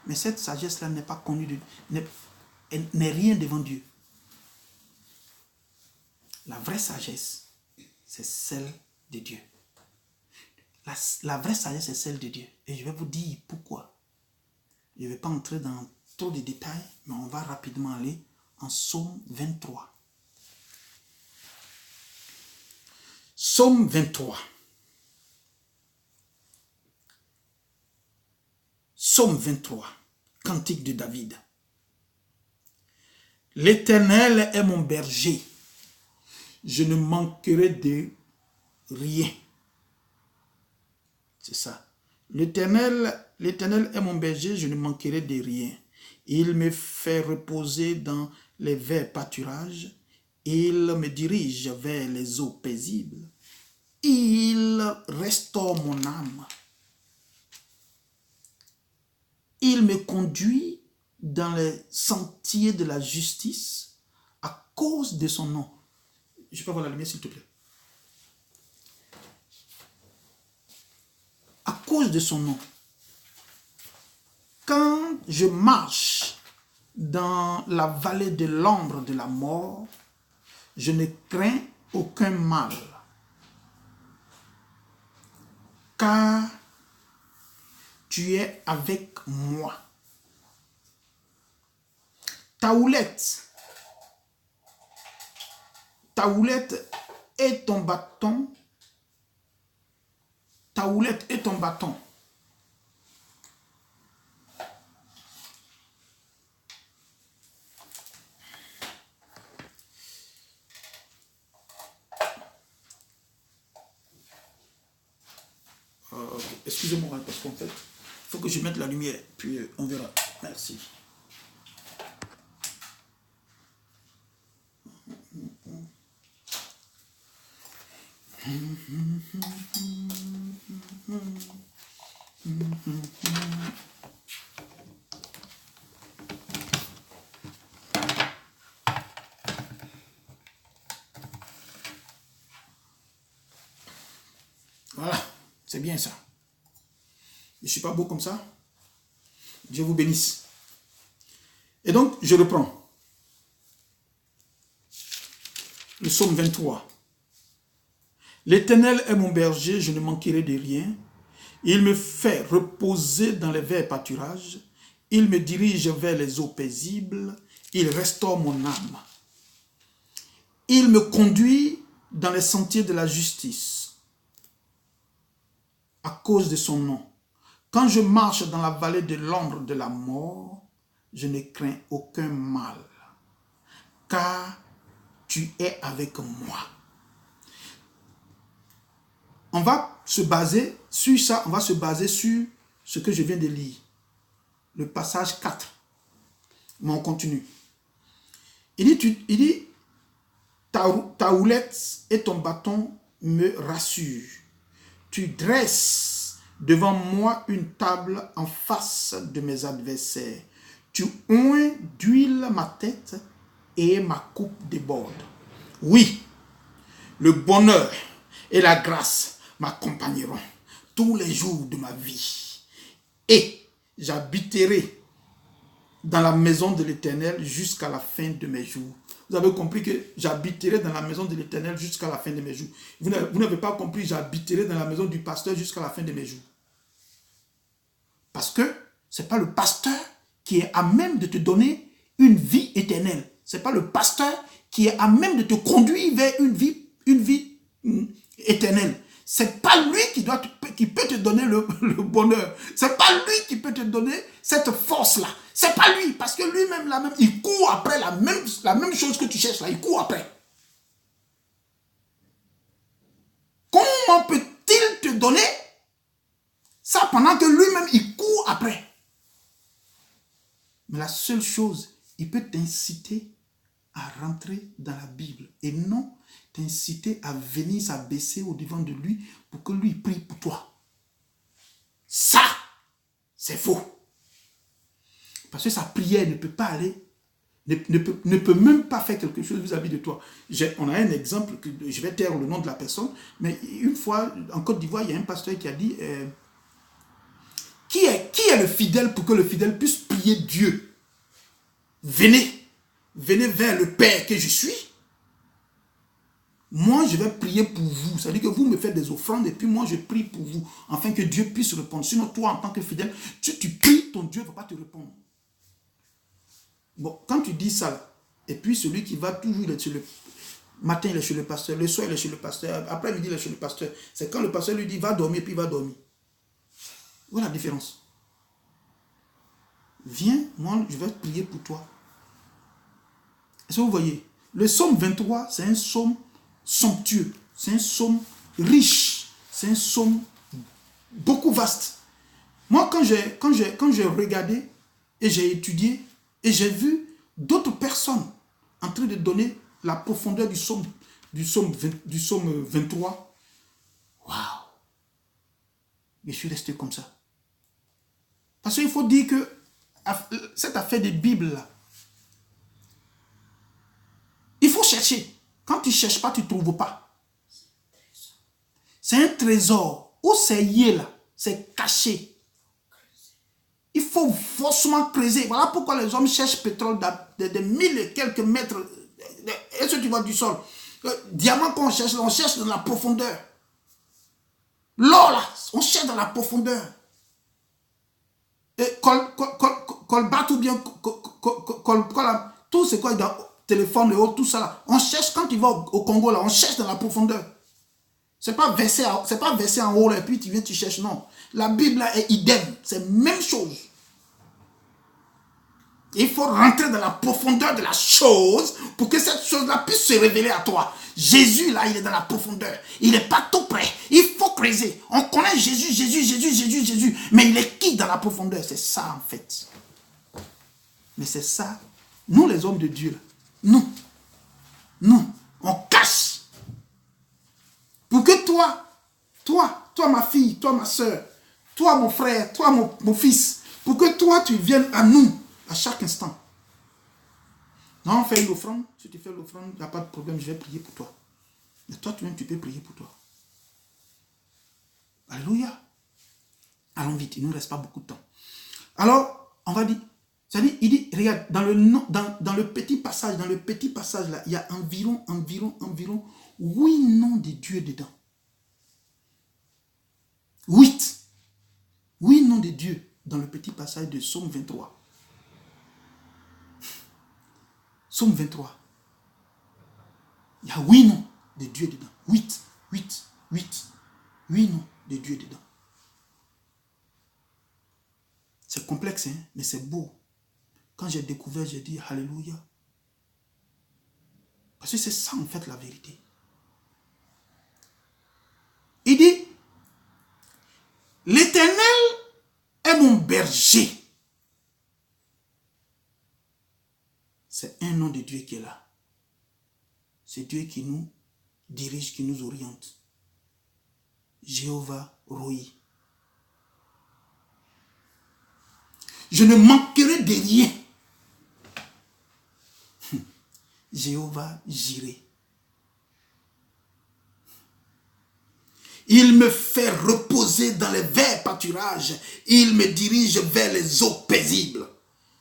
mais cette sagesse-là n'est pas connue, n'est rien devant Dieu. La vraie sagesse, c'est celle de Dieu. La vraie sagesse est celle de Dieu. Et je vais vous dire pourquoi. Je ne vais pas entrer dans trop de détails, mais on va rapidement aller en Psaume 23. Psaume 23. Psaume 23. Cantique de David. L'Éternel est mon berger. Je ne manquerai de rien. C'est ça. L'Éternel est mon berger, je ne manquerai de rien. Il me fait reposer dans les verts pâturages. Il me dirige vers les eaux paisibles. Il restaure mon âme. Il me conduit dans les sentiers de la justice à cause de son nom. Je peux avoir la lumière, s'il te plaît. À cause de son nom. Quand je marche dans la vallée de l'ombre de la mort, je ne crains aucun mal. Car tu es avec moi. Ta houlette et ton bâton. Ta houlette et ton bâton. Excusez-moi, parce qu'en fait, il faut que je mette la lumière, puis on verra. Merci. Voilà, c'est bien ça. Je ne suis pas beau comme ça. Dieu vous bénisse. Et donc, je reprends. Le psaume 23. L'Éternel est mon berger, je ne manquerai de rien. Il me fait reposer dans les verts pâturages. Il me dirige vers les eaux paisibles. Il restaure mon âme. Il me conduit dans les sentiers de la justice à cause de son nom. Quand je marche dans la vallée de l'ombre de la mort, je ne crains aucun mal, car tu es avec moi. On va se baser sur ça, on va se baser sur ce que je viens de lire. Le passage 4. Mais on continue. Il dit ta houlette et ton bâton me rassurent. Tu dresses devant moi une table en face de mes adversaires. tu oins d'huile ma tête et ma coupe déborde. Oui, le bonheur et la grâce m'accompagneront tous les jours de ma vie. Et j'habiterai dans la maison de l'Éternel jusqu'à la fin de mes jours. Vous avez compris que j'habiterai dans la maison de l'Éternel jusqu'à la fin de mes jours. Vous n'avez pas compris, j'habiterai dans la maison du pasteur jusqu'à la fin de mes jours. Parce que ce n'est pas le pasteur qui est à même de te donner une vie éternelle. Ce n'est pas le pasteur qui est à même de te conduire vers une vie éternelle. Ce n'est pas lui qui peut te donner le bonheur. Ce n'est pas lui qui peut te donner cette force-là. Ce n'est pas lui, parce que lui-même, il court après la même chose que tu cherches là. Il court après. Comment peut-il te donner ça pendant que lui-même, il court après? Mais la seule chose, il peut t'inciter à rentrer dans la Bible et non t'inciter à venir s'abaisser au devant de lui pour que lui prie pour toi. Ça, c'est faux. Parce que sa prière ne peut pas aller, ne peut même pas faire quelque chose vis-à-vis de toi. On a un exemple, je vais taire le nom de la personne, mais une fois, en Côte d'Ivoire, il y a un pasteur qui a dit, qui est le fidèle pour que le fidèle puisse prier Dieu? Venez vers le Père que je suis. Moi, je vais prier pour vous. C'est-à-dire que vous me faites des offrandes et puis moi, je prie pour vous, afin que Dieu puisse répondre. Sinon, toi, en tant que fidèle, tu pries, ton Dieu ne va pas te répondre. Bon, quand tu dis ça, et puis celui qui va toujours, il est chez le matin, il est chez le pasteur, le soir, il est chez le pasteur, après-midi, il est chez le pasteur. C'est quand le pasteur lui dit, va dormir, puis il va dormir. Voilà la différence. Viens, moi, je vais prier pour toi. Est-ce que vous voyez? Le psaume 23, c'est un psaume somptueux, c'est un psaume riche, c'est un psaume beaucoup vaste. Moi, quand j'ai regardé et j'ai étudié et j'ai vu d'autres personnes en train de donner la profondeur du psaume 23, waouh! Je suis resté comme ça. Parce qu'il faut dire que cette affaire de Bible là, il faut chercher. Quand tu ne cherches pas, tu ne trouves pas. C'est un trésor. Où c'est lié là? C'est caché. Il faut forcément creuser. Voilà pourquoi les hommes cherchent pétrole de 1000 et quelques mètres. Est-ce que tu vois du sol? Diamant qu'on cherche, on cherche dans la profondeur. L'or là, on cherche dans la profondeur. Et colbat ou bien tout c'est quoi dans téléphone et autres, tout ça là. On cherche, quand tu vas au Congo là, on cherche dans la profondeur. C'est pas versé en haut là, et puis tu viens, tu cherches, non. La Bible là est idem, c'est la même chose. Il faut rentrer dans la profondeur de la chose pour que cette chose-là puisse se révéler à toi. Jésus, là, il est dans la profondeur. Il n'est pas tout près. Il faut creuser. On connaît Jésus. Mais il est qui dans la profondeur? C'est ça, en fait. Mais c'est ça. Nous, les hommes de Dieu, nous, on cache. Pour que toi, ma fille, toi, ma soeur, toi, mon frère, toi, mon fils, pour que toi, tu viennes à nous à chaque instant. Non, on fait une offrande. Si tu fais l'offrande, il n'y a pas de problème, je vais prier pour toi. Mais toi, tu peux prier pour toi. Alléluia. Allons vite, il ne nous reste pas beaucoup de temps. Alors, on va dire, c'est-à-dire, il dit, regarde, dans le petit passage là, il y a environ 8 noms de Dieu dedans. 8 noms de Dieu dans le petit passage de Psaume 23. Psaume 23. Il y a 8 noms de Dieu dedans. 8 noms de Dieu dedans. C'est complexe, hein, mais c'est beau. Quand j'ai découvert, j'ai dit Alléluia. Parce que c'est ça en fait la vérité. Il dit, l'Éternel est mon berger. C'est un nom de Dieu qui est là. C'est Dieu qui nous dirige, qui nous oriente. Jéhovah Rohi. Je ne manquerai de rien. Jéhovah Jireh. Il me fait reposer dans les verts pâturages. Il me dirige vers les eaux paisibles.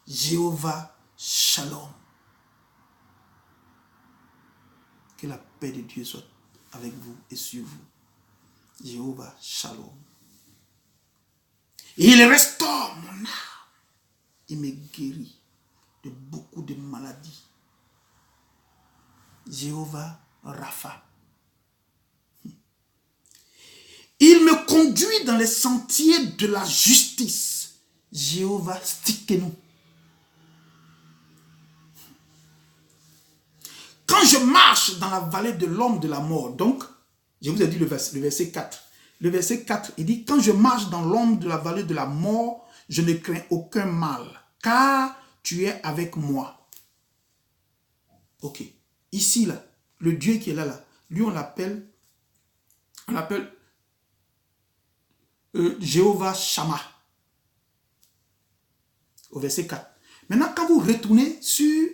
Jéhovah Shalom. Que la paix de Dieu soit avec vous et sur vous. Jéhovah Shalom. Il restaure mon âme. Il me guérit de beaucoup de maladies. Jéhovah Rapha. Il me conduit dans les sentiers de la justice. Jéhovah Tsidkenu. Quand je marche dans la vallée de l'ombre de la mort, donc, je vous ai dit le verset 4. Le verset 4, il dit, quand je marche dans l'ombre de la vallée de la mort, je ne crains aucun mal, car tu es avec moi. Ok. Ici, là, le Dieu qui est là, lui, on l'appelle Jéhovah Shammah. Au verset 4. Maintenant, quand vous retournez sur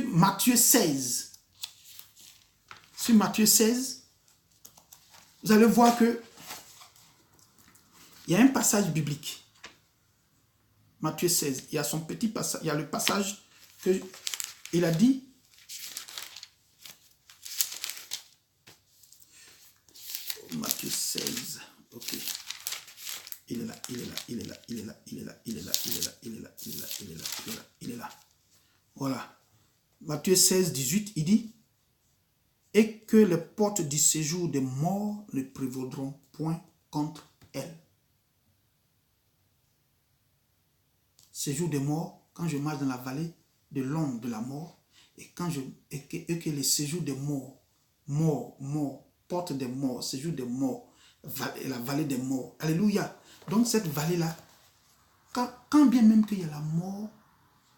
Matthieu 16, vous allez voir que il y a un passage biblique. Matthieu 16, il y a son petit passage, il y a le passage que il a dit. Matthieu 16, ok. Il est là, il est là, il est là, il est là, il est là, il est là, il est là, il est là, il est là, il est là, il est là, il est là. Voilà. Matthieu 16, 18, il dit, et que les portes du séjour des morts ne prévaudront point contre elles. Séjour des morts, quand je marche dans la vallée de l'ombre de la mort, et que les séjours des morts, porte des morts, séjour des morts, la vallée des morts. Alléluia. Donc cette vallée-là, quand bien même qu'il y a la mort,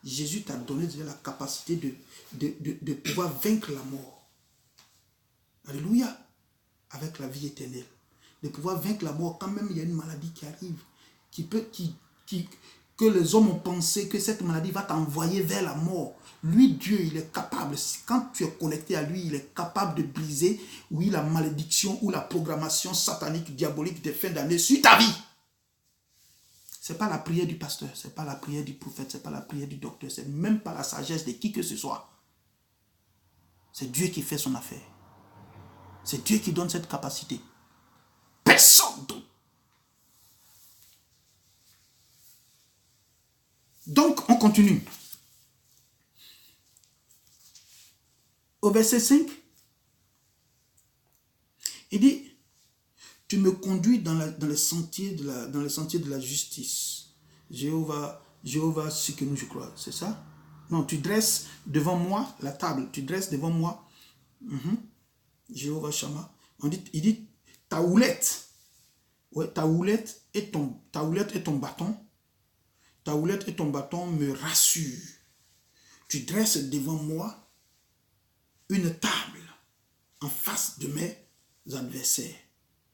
Jésus t'a donné déjà la capacité de pouvoir vaincre la mort. Alléluia. Avec la vie éternelle. De pouvoir vaincre la mort quand même il y a une maladie qui arrive, que les hommes ont pensé que cette maladie va t'envoyer vers la mort. Lui, Dieu, il est capable, quand tu es connecté à lui, il est capable de briser, oui, la malédiction ou la programmation satanique, diabolique des fins d'année sur ta vie. Ce n'est pas la prière du pasteur, ce n'est pas la prière du prophète, ce n'est pas la prière du docteur, ce n'est même pas la sagesse de qui que ce soit. C'est Dieu qui fait son affaire. C'est Dieu qui donne cette capacité. Personne d'autre. Donc, on continue. Au verset 5, il dit, tu me conduis dans les sentiers de la justice. Jéhovah Tsidkenu, je crois, c'est ça? Non, tu dresses devant moi la table, tu dresses devant moi, Jéhovah Shammah. Il dit, ta houlette, ouais, ta houlette et ton bâton, ta houlette et ton bâton me rassurent. Tu dresses devant moi une table en face de mes adversaires,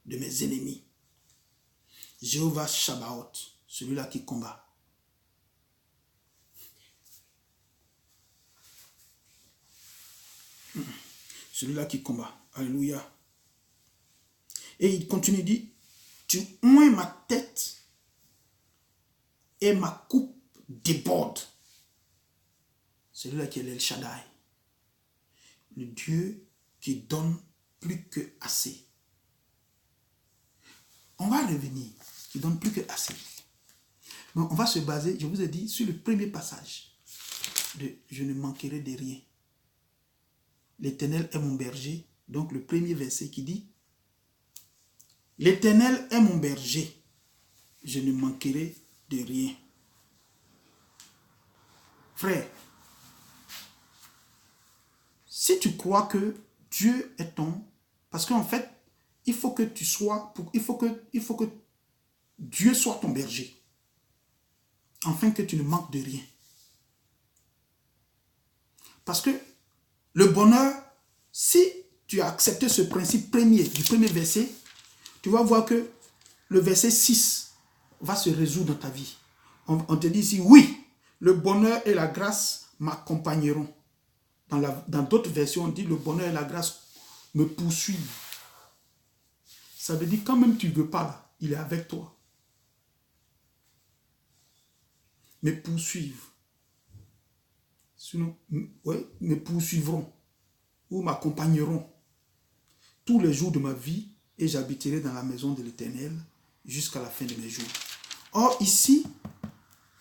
de mes ennemis. Jéhovah Sabaoth, celui-là qui combat. Celui-là qui combat. Alléluia. Et il continue, il dit, tu oins ma tête et ma coupe déborde. Celui-là qui est l'El Shaddai. Le Dieu qui donne plus que assez. On va revenir, qui donne plus que assez. Mais on va se baser, je vous ai dit, sur le premier passage de « Je ne manquerai de rien ». L'Éternel est mon berger. Donc le premier verset qui dit « L'Éternel est mon berger, je ne manquerai de rien ». Frère, si tu crois que Dieu est ton... Parce qu'en fait, il faut que tu sois... Il faut que Dieu soit ton berger. Afin que tu ne manques de rien. Parce que le bonheur, si tu as accepté ce principe du premier verset, tu vas voir que le verset 6 va se résoudre dans ta vie. On te dit ici, oui, le bonheur et la grâce m'accompagneront. Dans d'autres versions, on dit le bonheur et la grâce me poursuivent. Ça veut dire quand même tu ne veux pas, là, il est avec toi. Me poursuivent. Sinon, ouais, me poursuivront ou m'accompagneront tous les jours de ma vie et j'habiterai dans la maison de l'Éternel jusqu'à la fin de mes jours. Or, ici,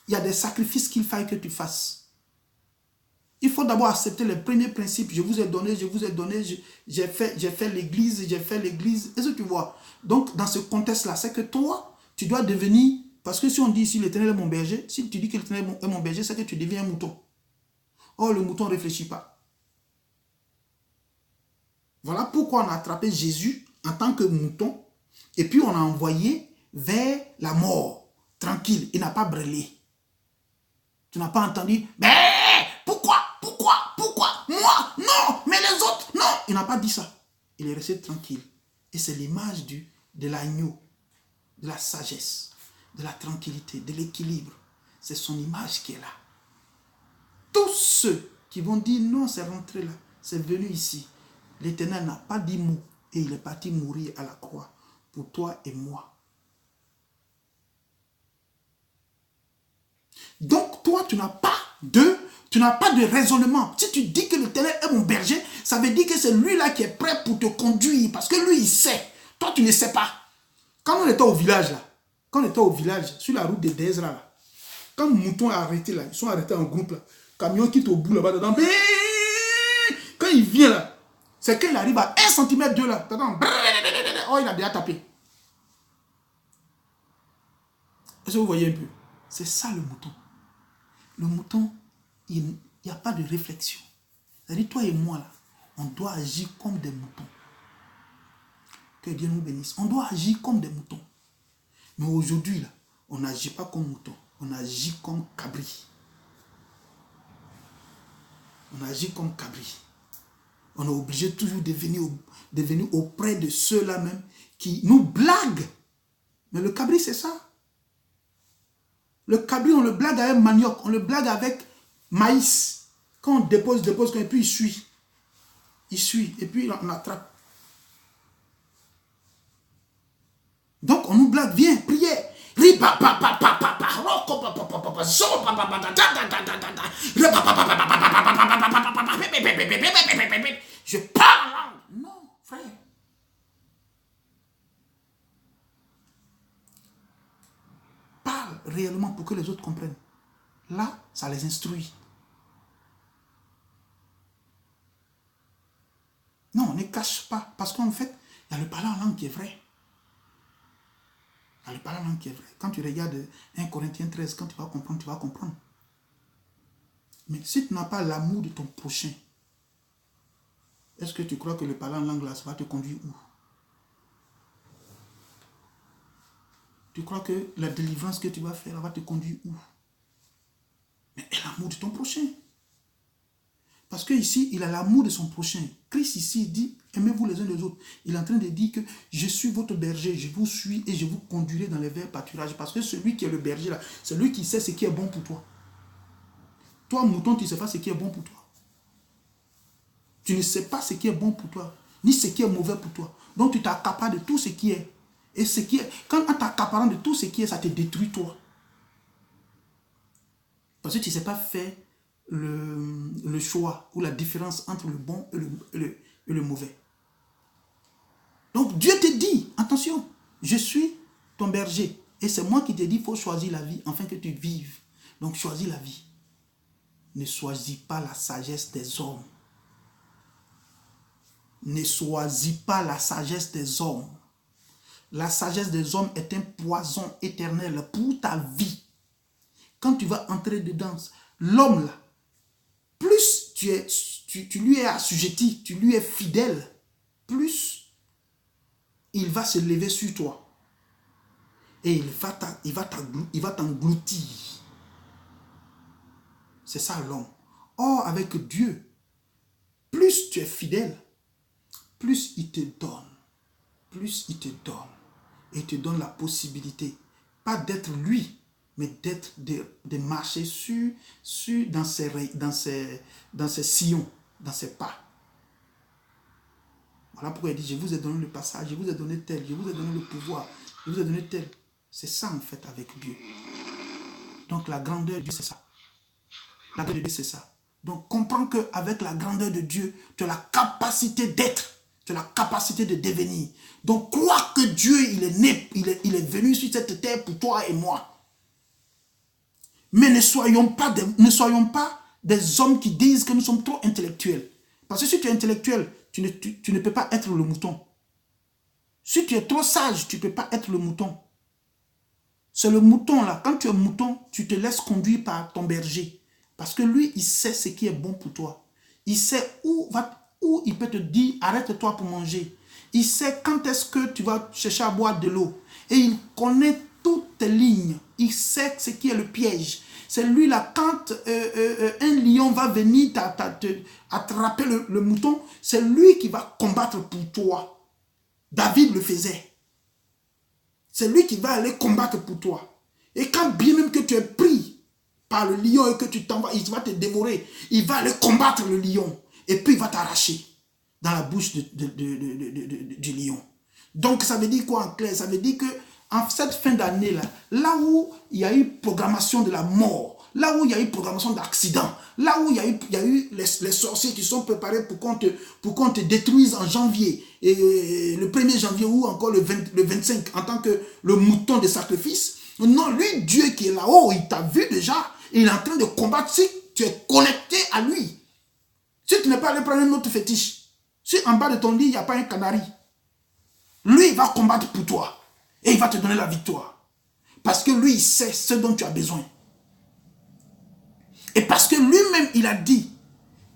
il y a des sacrifices qu'il faille que tu fasses. Il faut d'abord accepter les premiers principes. Je vous ai donné, j'ai fait l'église. Est-ce que tu vois? Donc, dans ce contexte-là, c'est que toi, tu dois devenir, parce que si on dit ici l'Éternel est mon berger, si tu dis que l'Éternel est mon berger, c'est que tu deviens un mouton. Or, le mouton ne réfléchit pas. Voilà pourquoi on a attrapé Jésus en tant que mouton et puis on l'a envoyé vers la mort, tranquille. Il n'a pas brûlé. Tu n'as pas entendu, mais pourquoi, moi, non, mais les autres, non. Il n'a pas dit ça. Il est resté tranquille. Et c'est l'image de l'agneau, de la sagesse, de la tranquillité, de l'équilibre. C'est son image qui est là. Tous ceux qui vont dire non, c'est rentré là, c'est venu ici. L'Éternel n'a pas dit mot et il est parti mourir à la croix pour toi et moi. Donc toi, tu n'as pas de raisonnement. Si tu dis que l'Éternel est mon berger, ça veut dire que c'est lui là qui est prêt pour te conduire parce que lui il sait. Toi tu ne sais pas. Quand on était au village là, sur la route de Dezra là, quand le mouton est arrêté là, ils sont arrêtés en groupe là, camion quitte au bout là-bas dedans, quand il vient là, c'est qu'il arrive à 1 cm de là, oh il a déjà tapé. Est-ce que vous voyez un peu? C'est ça le mouton. Le mouton, il n'y a pas de réflexion. C'est-à-dire, toi et moi, là, on doit agir comme des moutons. Que Dieu nous bénisse. On doit agir comme des moutons. Mais aujourd'hui, là, on n'agit pas comme mouton. On agit comme cabri. On agit comme cabri. On est obligé toujours de venir auprès de ceux-là même qui nous blaguent. Mais le cabri, c'est ça. Le cabri, on le blague avec manioc, on le blague avec maïs. Quand on dépose, et puis il suit. Il suit, et puis on attrape. Donc on nous blague, viens, prière. Je parle. Non, frère. Parle réellement pour que les autres comprennent. Là, ça les instruit. Non, on ne cache pas. Parce qu'en fait, il y a le parler en langue qui est vrai. Il y a le parler en langue qui est vrai. Quand tu regardes 1 Corinthiens 13, quand tu vas comprendre, tu vas comprendre. Mais si tu n'as pas l'amour de ton prochain, est-ce que tu crois que le parler en langue là, ça va te conduire où? Tu crois que la délivrance que tu vas faire va te conduire où? Mais l'amour de ton prochain. Parce qu'ici, il a l'amour de son prochain. Christ ici dit, aimez-vous les uns les autres. Il est en train de dire que je suis votre berger, je vous suis et je vous conduirai dans les verts pâturages. Parce que celui qui est le berger là, c'est lui qui sait ce qui est bon pour toi. Toi, mouton, tu ne sais pas ce qui est bon pour toi. Tu ne sais pas ce qui est bon pour toi, ni ce qui est mauvais pour toi. Donc tu t'accapares de tout ce qui est. Et ce qui est, quand en t'accaparant de tout ce qui est, ça te détruit toi. Parce que tu ne sais pas faire le choix ou la différence entre le bon et le mauvais. Donc Dieu te dit, attention, je suis ton berger. Et c'est moi qui te dis, il faut choisir la vie afin que tu vives. Donc choisis la vie. Ne choisis pas la sagesse des hommes. Ne choisis pas la sagesse des hommes. La sagesse des hommes est un poison éternel pour ta vie. Quand tu vas entrer dedans, l'homme là, plus tu lui es assujetti, tu lui es fidèle, plus il va se lever sur toi. Et il va t'engloutir. C'est ça l'homme. Or, avec Dieu, plus tu es fidèle, plus il te donne. Plus il te donne. Et il te donne la possibilité, pas d'être lui, mais d'être de marcher dans ses sillons. dans ses pas. Voilà pourquoi il dit, je vous ai donné le passage, je vous ai donné tel, je vous ai donné le pouvoir, je vous ai donné tel. C'est ça en fait avec Dieu. Donc la grandeur de Dieu, c'est ça. La grandeur de Dieu, c'est ça. Donc comprends qu'avec la grandeur de Dieu, tu as la capacité d'être, tu as la capacité de devenir. Donc crois que Dieu, il est né, il est venu sur cette terre pour toi et moi. Mais ne soyons pas des hommes qui disent que nous sommes trop intellectuels. Parce que si tu es intellectuel, tu ne peux pas être le mouton. Si tu es trop sage, tu ne peux pas être le mouton. C'est le mouton là. Quand tu es mouton, tu te laisses conduire par ton berger. Parce que lui, il sait ce qui est bon pour toi. Il sait où il peut te dire, arrête-toi pour manger. Il sait quand est-ce que tu vas chercher à boire de l'eau. Et il connaît toutes tes lignes. Il sait ce qui est le piège. C'est lui là, quand un lion va venir attraper le mouton, c'est lui qui va combattre pour toi. David le faisait. C'est lui qui va aller combattre pour toi. Et quand bien même que tu es pris par le lion et que tu t'en vas, il va te dévorer. Il va aller combattre le lion. Et puis il va t'arracher dans la bouche du lion. Donc ça veut dire quoi en clair? Ça veut dire que en cette fin d'année là où il y a eu programmation de la mort, là où il y a eu programmation d'accident, là où il y a eu les sorciers qui sont préparés pour qu'on te détruise en janvier, et le 1er janvier ou encore le 25 en tant que le mouton de sacrifice. Non, lui, Dieu qui est là-haut, il t'a vu déjà, et il est en train de combattre si tu es connecté à lui. Si tu n'es pas allé prendre un autre fétiche, si en bas de ton lit, il n'y a pas un canari, lui, il va combattre pour toi. Et il va te donner la victoire. Parce que lui, il sait ce dont tu as besoin. Et parce que lui-même, il a dit,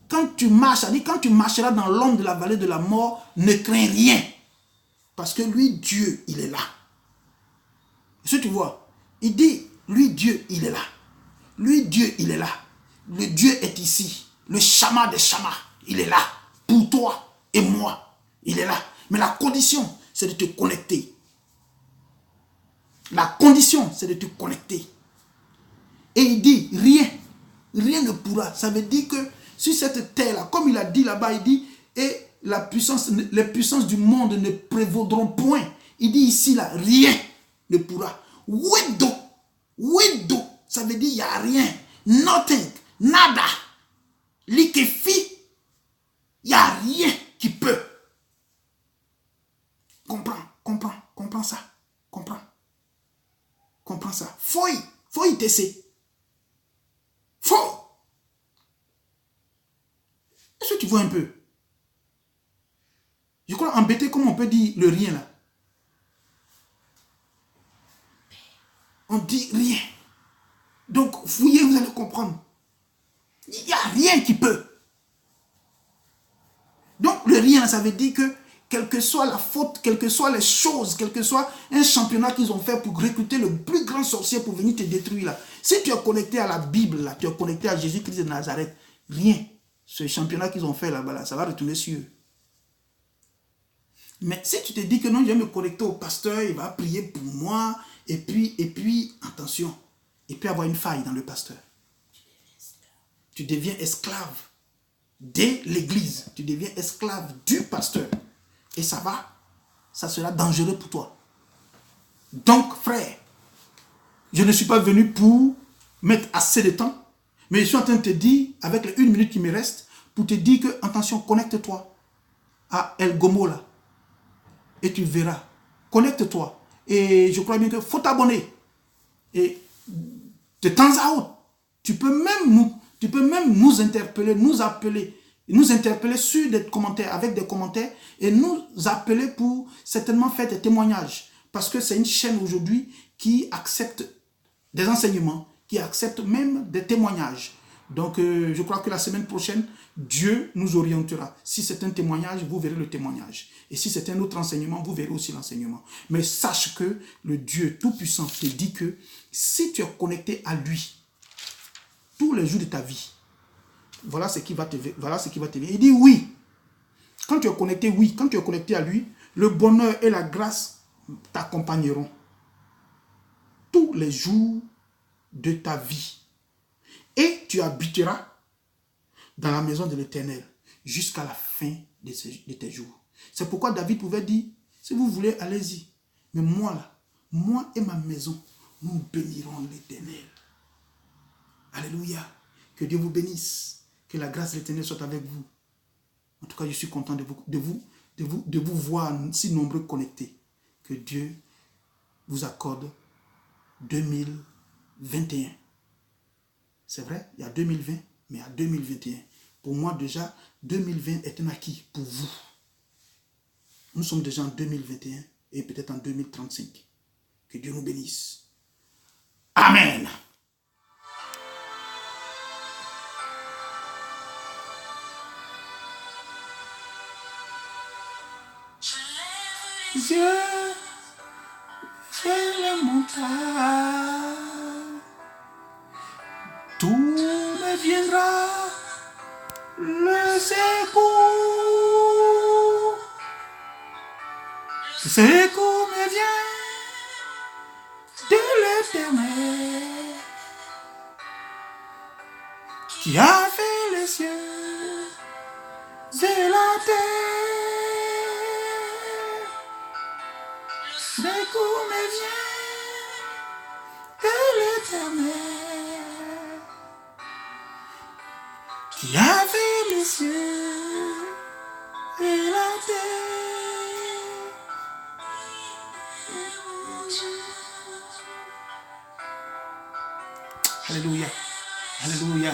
quand tu marcheras dans l'ombre de la vallée de la mort, ne crains rien. Parce que lui, Dieu, il est là. Est-ce que tu vois? Il dit, lui, Dieu, il est là. Lui, Dieu, il est là. Le Dieu est ici. Le Shama des Shamas, il est là. Pour toi et moi, il est là. Mais la condition, c'est de te connecter. La condition, c'est de te connecter. Et il dit, rien ne pourra. Ça veut dire que sur cette terre-là, comme il a dit là-bas, il dit, et les puissances du monde ne prévaudront point. Il dit ici, là, rien ne pourra. Wido, ça veut dire, il n'y a rien. Nothing, nada. Likefi, il n'y a rien qui peut. Comprends ça. Comprends ça. Faut y tester. Faut. Est-ce que tu vois un peu? Je crois embêté, comme on peut dire le rien là. On dit rien. Donc, fouillez, vous allez comprendre. Il n'y a rien qui peut. Donc, le rien, ça veut dire que quelle que soit la faute, quelles que soient les choses, quel que soit un championnat qu'ils ont fait pour recruter le plus grand sorcier pour venir te détruire là. Si tu es connecté à la Bible là, tu es connecté à Jésus-Christ de Nazareth, rien. Ce championnat qu'ils ont fait là-bas, là, ça va retourner sur eux. Mais si tu te dis que non, je vais me connecter au pasteur, il va prier pour moi, et puis, attention, il peut y avoir une faille dans le pasteur. Tu deviens esclave de l'église, tu deviens esclave du pasteur. Et ça sera dangereux pour toi. Donc, frère, je ne suis pas venu pour mettre assez de temps, mais je suis en train de te dire, avec les 1 minute qui me reste, pour te dire que, attention, connecte-toi à El Gomo là, et tu verras. Connecte-toi. Et je crois bien qu'il faut t'abonner. Et de temps à autre, tu peux même nous interpeller, nous appeler, nous interpeller sur des commentaires, avec des commentaires, et nous appeler pour certainement faire des témoignages. Parce que c'est une chaîne aujourd'hui qui accepte des enseignements, qui accepte même des témoignages. Donc, je crois que la semaine prochaine, Dieu nous orientera. Si c'est un témoignage, vous verrez le témoignage. Et si c'est un autre enseignement, vous verrez aussi l'enseignement. Mais sache que le Dieu Tout-Puissant te dit que si tu es connecté à lui, tous les jours de ta vie, voilà ce qui va te venir. Il dit oui. Quand tu es connecté, oui. Quand tu es connecté à lui, le bonheur et la grâce t'accompagneront tous les jours de ta vie. Et tu habiteras dans la maison de l'Éternel. jusqu'à la fin de tes jours. C'est pourquoi David pouvait dire, si vous voulez, allez-y. Mais moi là, moi et ma maison, nous bénirons l'Éternel. Alléluia. Que Dieu vous bénisse. Que la grâce de l'Éternel soit avec vous. En tout cas, je suis content de vous voir si nombreux connectés. Que Dieu vous accorde 2021. C'est vrai, il y a 2020, mais il y a 2021. Pour moi, déjà, 2020 est un acquis pour vous. Nous sommes déjà en 2021 et peut-être en 2035. Que Dieu nous bénisse. Amen. Dieu, fais les montagnes. Tout me viendra le secours. Le secours me vient de l'Éternel qui a fait les cieux et la terre. Le secours me vient de l'Éternel qui a fait les cieux et la terre. Alléluia. Alléluia.